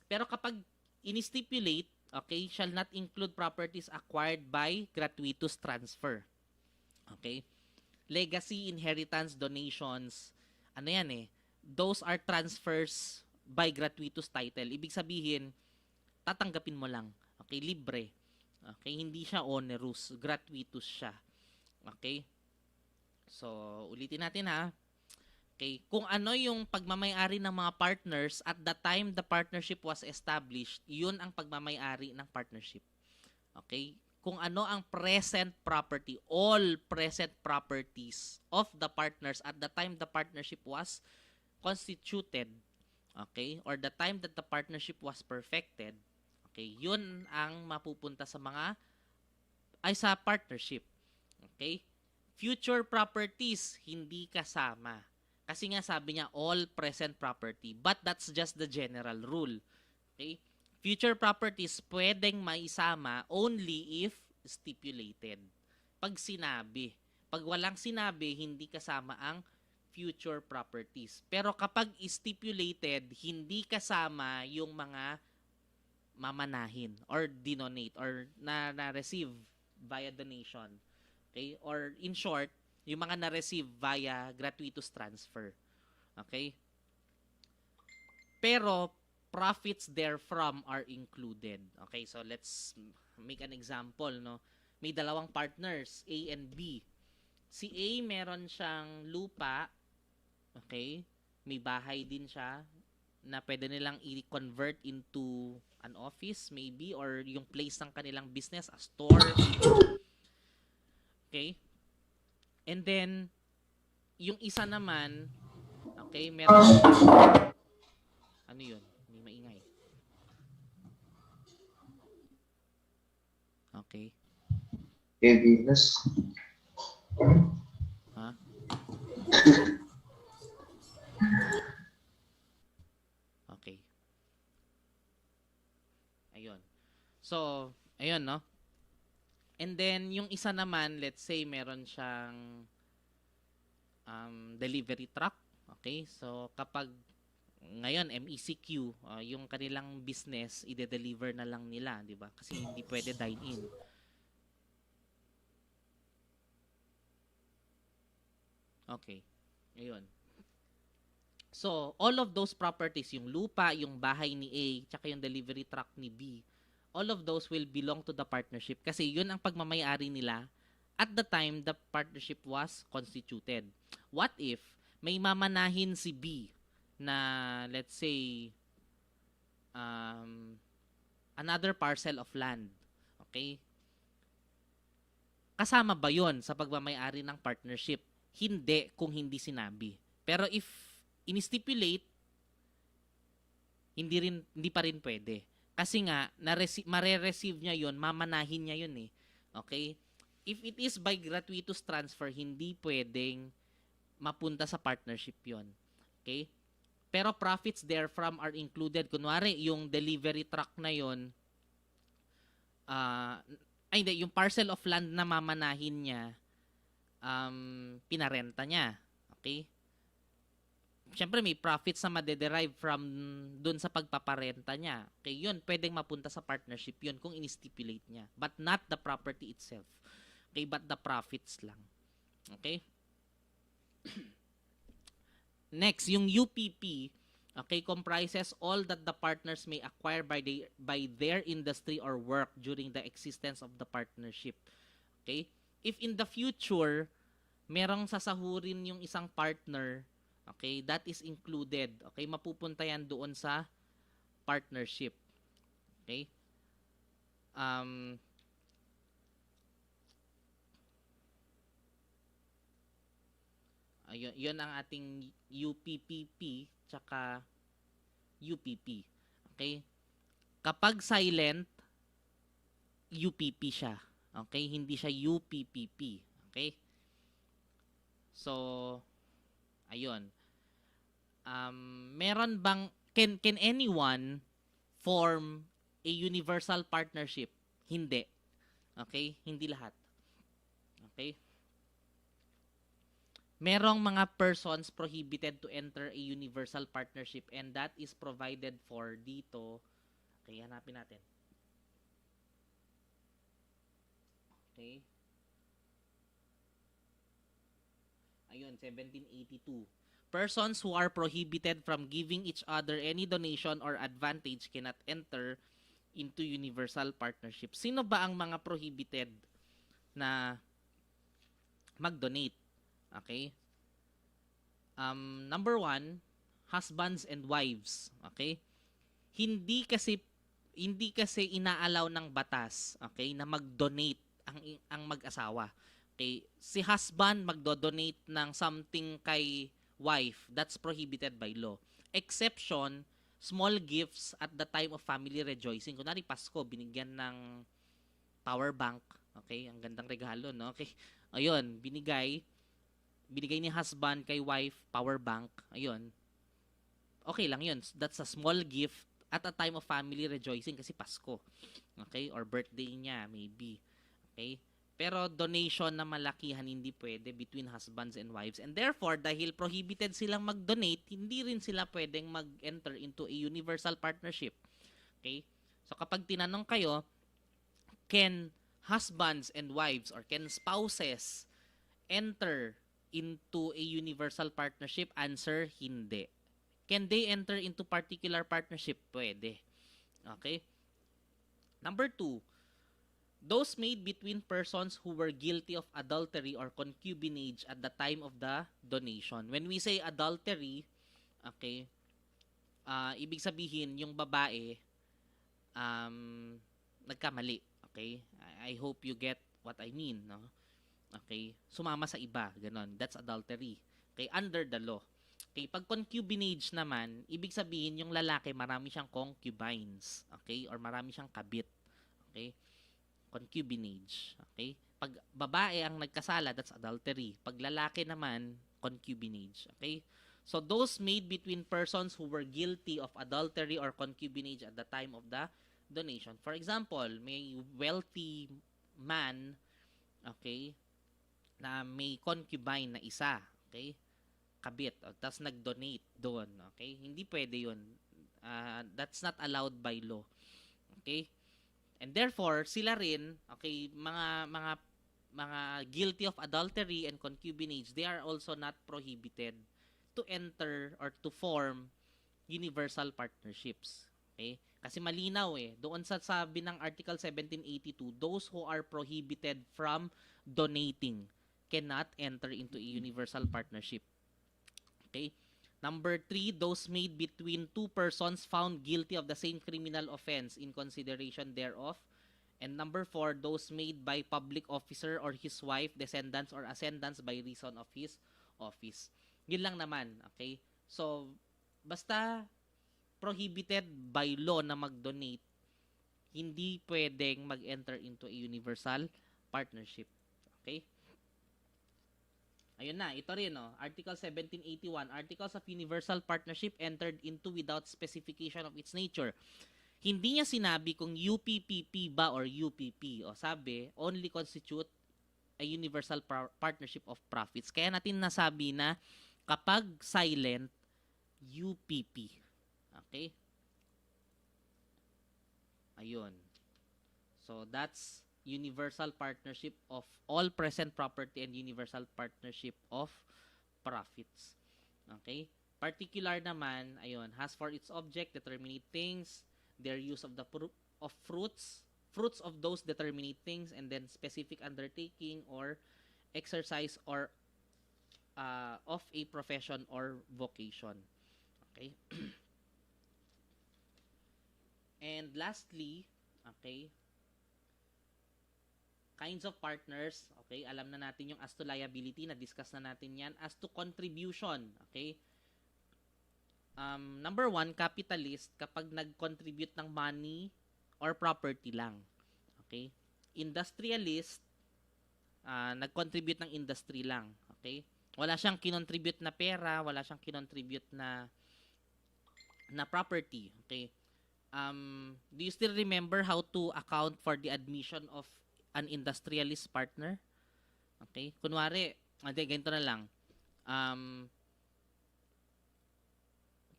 Pero kapag in-stipulate, okay, shall not include properties acquired by gratuitous transfer. Okay? Legacy, inheritance, donations, ano yan those are transfers by gratuitous title. Ibig sabihin, tatanggapin mo lang. Okay? Libre. Okay? Hindi siya onerous. Gratuitous siya. Okay? So, ulitin natin ha. Okay? Kung ano yung pagmamayari ng mga partners at the time the partnership was established, yun ang pagmamayari ng partnership. Okay? Kung ano ang present property, all present properties of the partners at the time the partnership was constituted, okay? Or the time that the partnership was perfected, okay? Yun ang mapupunta sa sa partnership. Okay? Future properties, hindi kasama. Kasi nga sabi niya, all present property. But that's just the general rule. Okay? Future properties, pwedeng maisama only if stipulated. Pag sinabi. Pag walang sinabi, hindi kasama ang future properties. Pero kapag stipulated, hindi kasama yung mga mamanahin or denonate or na-receive via donation. Okay? Or in short, yung mga na-receive via gratuitous transfer. Okay? Pero profits therefrom are included. Okay, so let's make an example, no? May dalawang partners, A and B. Si A meron siyang lupa, okay? May bahay din siya na pwede nilang i-convert into an office maybe or yung place ng kanilang business, a store. Okay? And then yung isa naman, okay, meron ano yun? May maingay. Okay? Venus. Ha? Okay. Ayun. So, ayun, no? And then, yung isa naman, let's say, meron siyang delivery truck. Okay? So, kapag ngayon, MECQ, yung kanilang business, ide-deliver na lang nila, di ba? Kasi hindi pwede dine-in. Okay. Ayun. So, all of those properties, yung lupa, yung bahay ni A, tsaka yung delivery truck ni B, all of those will belong to the partnership kasi yun ang pagmamayari nila at the time the partnership was constituted. What if may mamanahin si B na, let's say, another parcel of land? Okay? Kasama ba yon sa pagmamayari ng partnership? Hindi kung hindi sinabi. Pero if in-stipulate, hindi pa rin pwede. Kasi nga, mare-receive niya yon, mamanahin niya yon eh. Okay? If it is by gratuitous transfer, hindi pwedeng mapunta sa partnership yon. Okay? Pero profits therefrom are included. Kunwari, yung delivery truck na yon, hindi, yung parcel of land na mamanahin niya, pinarenta niya. Okay? Siyempre, may profits na madederive from dun sa pagpaparenta niya. Okay, yun, pwedeng mapunta sa partnership yun kung in-stipulate niya. But not the property itself. Okay, but the profits lang. Okay? Next, yung UPP, okay, comprises all that the partners may acquire by their industry or work during the existence of the partnership. Okay? If in the future, merong sasahurin yung isang partner, okay, that is included. Okay, mapupunta yan doon sa partnership. Okay? Ayun, yun ang ating UPPP tsaka UPP. Okay? Kapag silent, UPP siya. Okay? Hindi siya UPPP. Okay? So, ayun. Meron bang can anyone form a universal partnership? Hindi. Okay? Hindi lahat. Okay? Merong mga persons prohibited to enter a universal partnership and that is provided for dito. Okay, hanapin natin. Okay? Ayun, 1782. Persons who are prohibited from giving each other any donation or advantage cannot enter into universal partnership. Sino ba ang mga prohibited na mag-donate? Okay? Number 1, husbands and wives. Okay? Hindi kasi inaalaw ng batas, okay, na mag-donate ang mag-asawa. Okay, si husband magdo-donate ng something kay wife, that's prohibited by law. Exception, small gifts at the time of family rejoicing. Kunwari Pasko, binigyan ng power bank. Okay, ang gandang regalo, no? Okay. Ayun, binigay ni husband kay wife power bank. Ayun. Okay lang 'yun. That's a small gift at a time of family rejoicing kasi Pasko. Okay? Or birthday niya, maybe. Okay? Pero donation na malakihan hindi pwede between husbands and wives. And therefore, dahil prohibited silang mag-donate, hindi rin sila pwedeng mag-enter into a universal partnership. Okay? So kapag tinanong kayo, can husbands and wives or can spouses enter into a universal partnership? Answer, hindi. Can they enter into particular partnership? Pwede. Okay? Number 2, those made between persons who were guilty of adultery or concubinage at the time of the donation. When we say adultery, okay, ibig sabihin yung babae nagkamali. Okay? I hope you get what I mean, no? Okay? Sumama sa iba, ganon. That's adultery. Okay? Under the law. Okay? Pag concubinage naman, ibig sabihin yung lalaki marami siyang concubines. Okay? Or marami siyang kabit. Okay? concubinage. Okay? Pag babae ang nagkasala, that's adultery. Pag lalaki naman, concubinage. Okay? So those made between persons who were guilty of adultery or concubinage at the time of the donation. For example, may wealthy man, okay, na may concubine na isa, okay, kabit, tapos nag-donate doon, okay? Hindi pwede yun. That's not allowed by law. Okay? And therefore, sila rin, okay, mga guilty of adultery and concubinage, they are also not prohibited to enter or to form universal partnerships. Okay? Kasi malinaw doon sa sabi ng Article 1782, those who are prohibited from donating cannot enter into a universal partnership. Okay? Number 3, those made between two persons found guilty of the same criminal offense in consideration thereof. And number 4, those made by public officer or his wife, descendants or ascendants by reason of his office. Yun lang naman, okay? So, basta prohibited by law na mag-donate, hindi pwedeng mag-enter into a universal partnership. Okay? Ayun na, ito rin, Article 1781, Articles of Universal Partnership entered into without specification of its nature. Hindi niya sinabi kung UPPP ba or UPP. O sabi, only constitute a universal partnership of profits. Kaya natin nasabi na kapag silent, UPP. Okay? Ayun. So, that's universal partnership of all present property and universal partnership of profits. Okay? Particular naman, ayun, has for its object determinate things, their use of the fruits of those determinate things, and then specific undertaking or exercise or of a profession or vocation. Okay? And lastly, okay, kinds of partners, okay, alam na natin yung as to liability, na-discuss na natin yan. As to contribution, okay, number 1, capitalist, kapag nag-contribute ng money or property lang. Okay? Industrialist, nag-contribute ng industry lang. Okay? Wala siyang kinontribute na pera, wala siyang kinontribute na property. Okay? Do you still remember how to account for the admission of an industrialist partner? Okay? Kunwari, ganito na lang.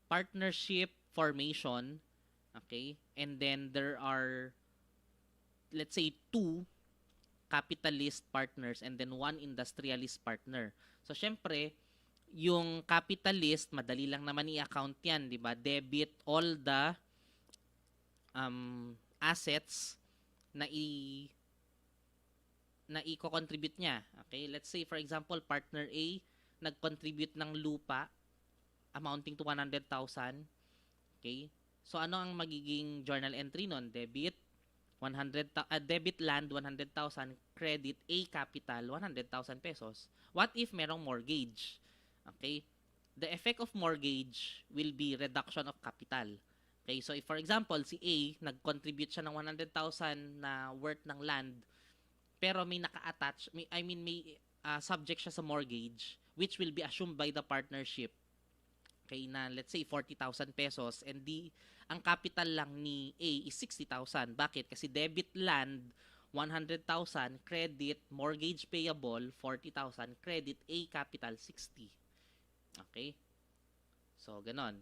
Partnership formation, okay? And then there are, let's say, 2 capitalist partners and then 1 industrialist partner. So, syempre, yung capitalist, madali lang naman i-account yan, di ba? Debit all the assets na i-contribute niya. Okay? Let's say, for example, partner A, nag-contribute ng lupa amounting to 100,000. Okay? So, ano ang magiging journal entry nun? Debit land, 100,000. Credit, A capital, 100,000 pesos. What if merong mortgage? Okay? The effect of mortgage will be reduction of capital. Okay? So, if for example, si A, nag-contribute siya ng 100,000 na worth ng land, pero may naka-attach, may subject siya sa mortgage, which will be assumed by the partnership. Okay, na let's say 40,000 pesos, and ang capital lang ni A is 60,000. Bakit? Kasi debit land 100,000, credit mortgage payable 40,000, credit A capital 60. Okay? So ganon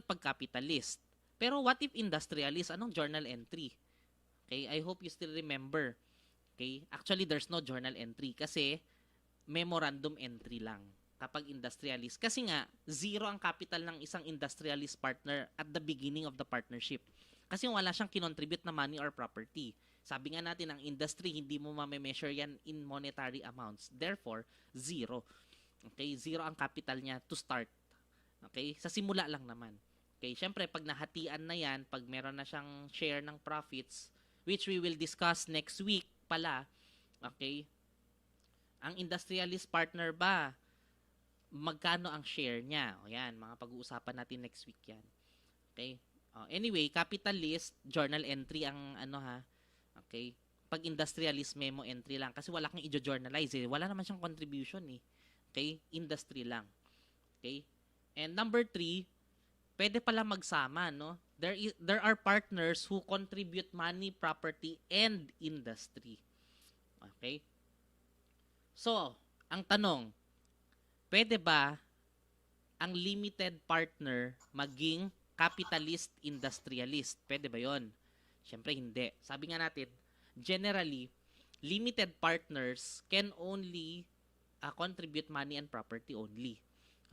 pag capitalist. Pero what if industrialist? Anong journal entry? Okay, I hope you still remember. Okay? Actually, there's no journal entry kasi memorandum entry lang kapag industrialist. Kasi nga, 0 ang capital ng isang industrialist partner at the beginning of the partnership. Kasi wala siyang kinontribute na money or property. Sabi nga natin, ang industry, hindi mo ma-measure yan in monetary amounts. Therefore, 0. Okay? 0 ang capital niya to start. Okay? Sa simula lang naman. Okay? Siyempre, pag nahatian na yan, pag meron na siyang share ng profits, which we will discuss next week pala, okay? Ang industrialist partner ba, magkano ang share niya? O yan, mga pag-uusapan natin next week yan. Okay? Anyway, capitalist, journal entry ang Okay? pag industrialist memo entry lang kasi wala kang i-journalize eh. Wala naman siyang contribution eh. Okay? Industry lang. Okay? And number 3, pwede pala magsama, no? There are partners who contribute money, property, and industry. Okay? So, ang tanong, pwede ba ang limited partner maging capitalist industrialist? Pwede ba yon? Siyempre hindi. Sabi nga natin, generally, limited partners can only contribute money and property only.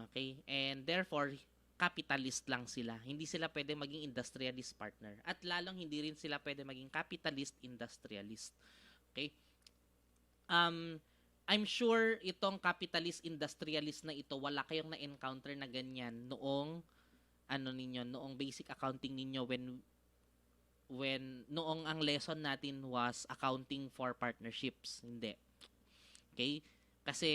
Okay? And therefore, capitalist lang sila. Hindi sila pwede maging industrialist partner. At lalong hindi rin sila pwede maging capitalist industrialist. Okay? I'm sure itong capitalist industrialist na ito, wala kayong na-encounter na ganyan noong noong basic accounting ninyo when noong ang lesson natin was accounting for partnerships. Hindi. Okay? Kasi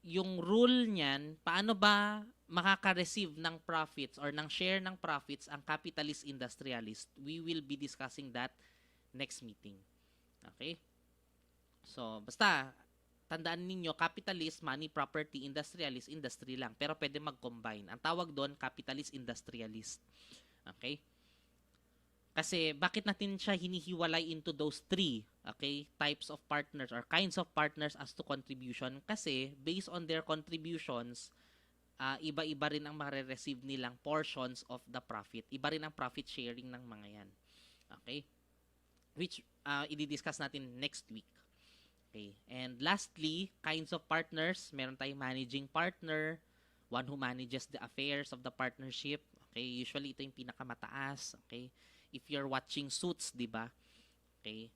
yung rule niyan, paano ba makaka-receive ng profits or ng share ng profits ang capitalist industrialist? We will be discussing that next meeting. Okay? So, basta tandaan ninyo, capitalist, money, property, industrialist, industry lang. Pero pwede mag-combine. Ang tawag doon, capitalist industrialist. Okay? Kasi bakit natin siya hinihiwalay into those 3, okay, types of partners or kinds of partners as to contribution? Kasi based on their contributions, iba-iba rin ang mare-receive nilang portions of the profit. Iba rin ang profit sharing ng mga yan. Okay? Which i-discuss natin next week. Okay. And lastly, kinds of partners. Meron tayong managing partner, one who manages the affairs of the partnership. Okay, usually ito yung pinakamataas. Okay, if you're watching Suits, di ba? Okay,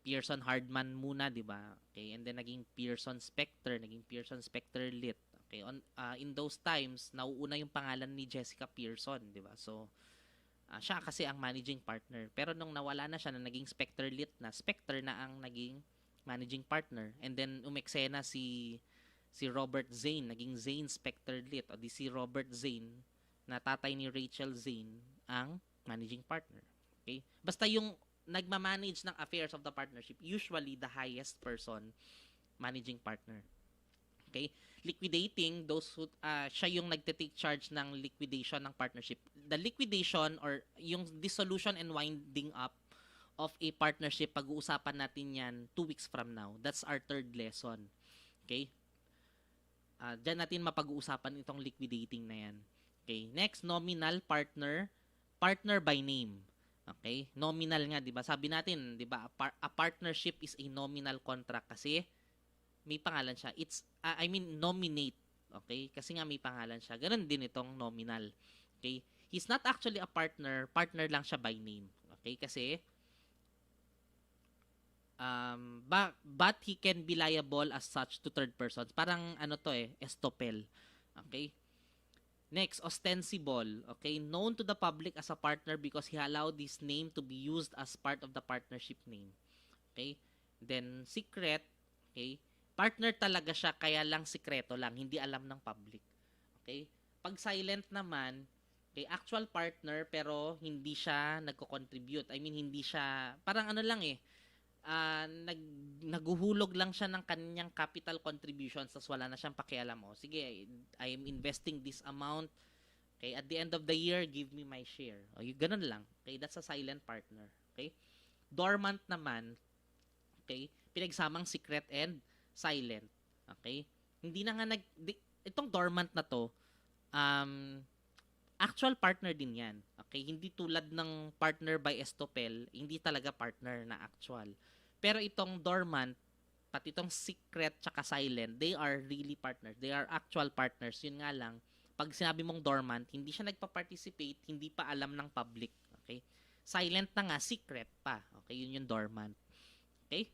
Pearson Hardman muna, di ba? Okay, and then naging Pearson Specter, naging Pearson Specter Lit. Okay, in those times, nauuna yung pangalan ni Jessica Pearson, di ba? So, siya kasi ang managing partner. Pero nung nawala na siya, na naging Specter Lit na, Specter na ang naging managing partner. And then umeksena si Robert Zane, naging Zane Specter Lit. O di si Robert Zane, na tatay ni Rachel Zane, ang managing partner. Okay? Basta yung nagmamanage ng affairs of the partnership, usually the highest person, managing partner. Okay? Liquidating, those who, siya yung nagte-take charge ng liquidation ng partnership. The liquidation or yung dissolution and winding up of a partnership, pag-uusapan natin yan 2 weeks from now. That's our 3rd lesson. Okay? Diyan natin mapag-uusapan itong liquidating na yan. Okay? Next, nominal partner. Partner by name. Okay? Nominal nga, di ba? Sabi natin, di ba, a partnership is a nominal contract kasi may pangalan siya. Nominate. Okay? Kasi nga may pangalan siya. Ganun din itong nominal. Okay? He's not actually a partner. Partner lang siya by name. Okay? Kasi, but he can be liable as such to third persons. Parang, estoppel. Okay? Next, ostensible. Okay? Known to the public as a partner because he allowed this name to be used as part of the partnership name. Okay? Then, secret. Okay? Partner talaga siya, kaya lang sikreto lang, hindi alam ng public. Okay? Pag silent naman, okay, actual partner pero hindi siya nagko-contribute. Hindi siya, parang naghuhulog lang siya ng kanyang capital contributions tapos wala na siyang pakialam. Sige, I am investing this amount. Okay, at the end of the year, give me my share. Ganun lang. Okay, that's a silent partner. Okay? Dormant naman, okay, pinagsamang secret and silent. Okay? Hindi na nga itong dormant na to, actual partner din yan. Okay? Hindi tulad ng partner by estoppel, hindi talaga partner na actual. Pero itong dormant, pati itong secret tsaka silent, they are really partners. They are actual partners. Yun nga lang, pag sinabi mong dormant, hindi siya nagpa-participate, hindi pa alam ng public. Okay? Silent na nga, secret pa. Okay? Yun yung dormant. Okay?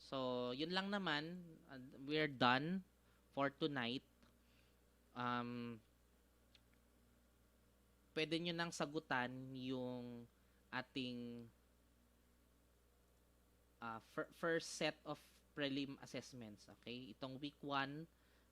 So, yun lang naman. We're done for tonight. Pwede nyo nang sagutan yung ating first set of prelim assessments. Okay? Itong week 1,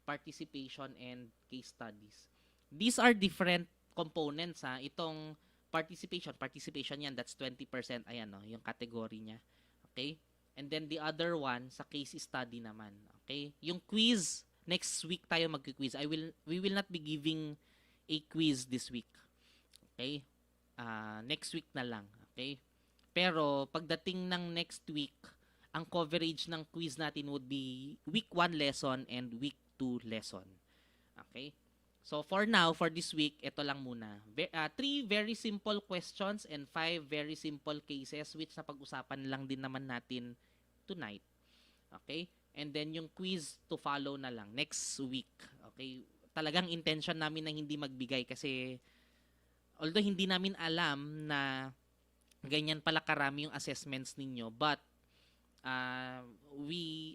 participation and case studies. These are different components. Itong participation yan, that's 20%, ayan no, yung category niya. Okay? And then the other one, sa case study naman. Okay? Yung quiz, next week tayo magki-quiz. We will not be giving a quiz this week. Okay? Next week na lang. Okay? Pero, pagdating ng next week, ang coverage ng quiz natin would be week 1 lesson and week 2 lesson. Okay? So, for now, for this week, ito lang muna. 3 very simple questions and 5 very simple cases which napag-usapan lang din naman natin tonight. Okay? And then, yung quiz to follow na lang next week. Okay? Talagang intention namin na hindi magbigay kasi although hindi namin alam na ganyan pala karami yung assessments ninyo, but we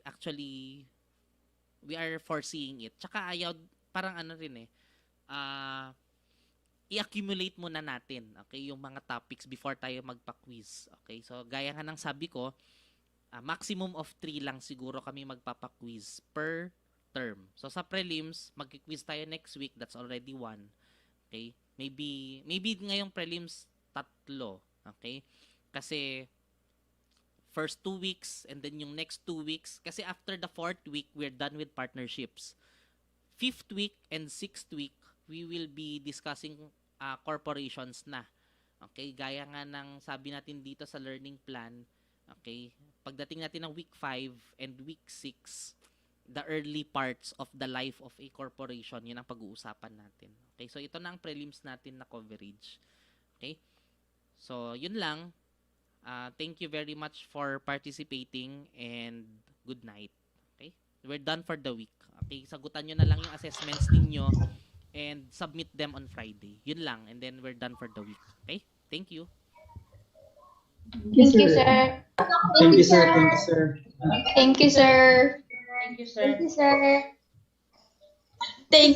are foreseeing it. Tsaka ayaw, parang ano rin i-accumulate muna natin, okay, yung mga topics before tayo magpa-quiz. Okay, so gaya nga ng sabi ko, maximum of 3 lang siguro kami magpapa-quiz per term. So sa prelims, magki-quiz tayo next week, that's already 1. Okay? Maybe ngayong prelims 3, okay? Kasi first 2 weeks and then yung next 2 weeks, kasi after the 4th week, we're done with partnerships. 5th week and 6th week, we will be discussing corporations na. Okay? Gaya nga ng sabi natin dito sa learning plan, okay? Pagdating natin ng week 5 and week 6, the early parts of the life of a corporation, yun ang pag-uusapan natin. Okay? So, ito na ang prelims natin na coverage. Okay? So, yun lang. Thank you very much for participating and good night. Okay? We're done for the week. Okay? Sagutan nyo na lang yung assessments ninyo and submit them on Friday. Yun lang. And then we're done for the week. Okay? Thank you. Thank you, sir. Thank you, sir. Thank you, sir. Thank you, sir. Thank you, sir. Thank you, sir.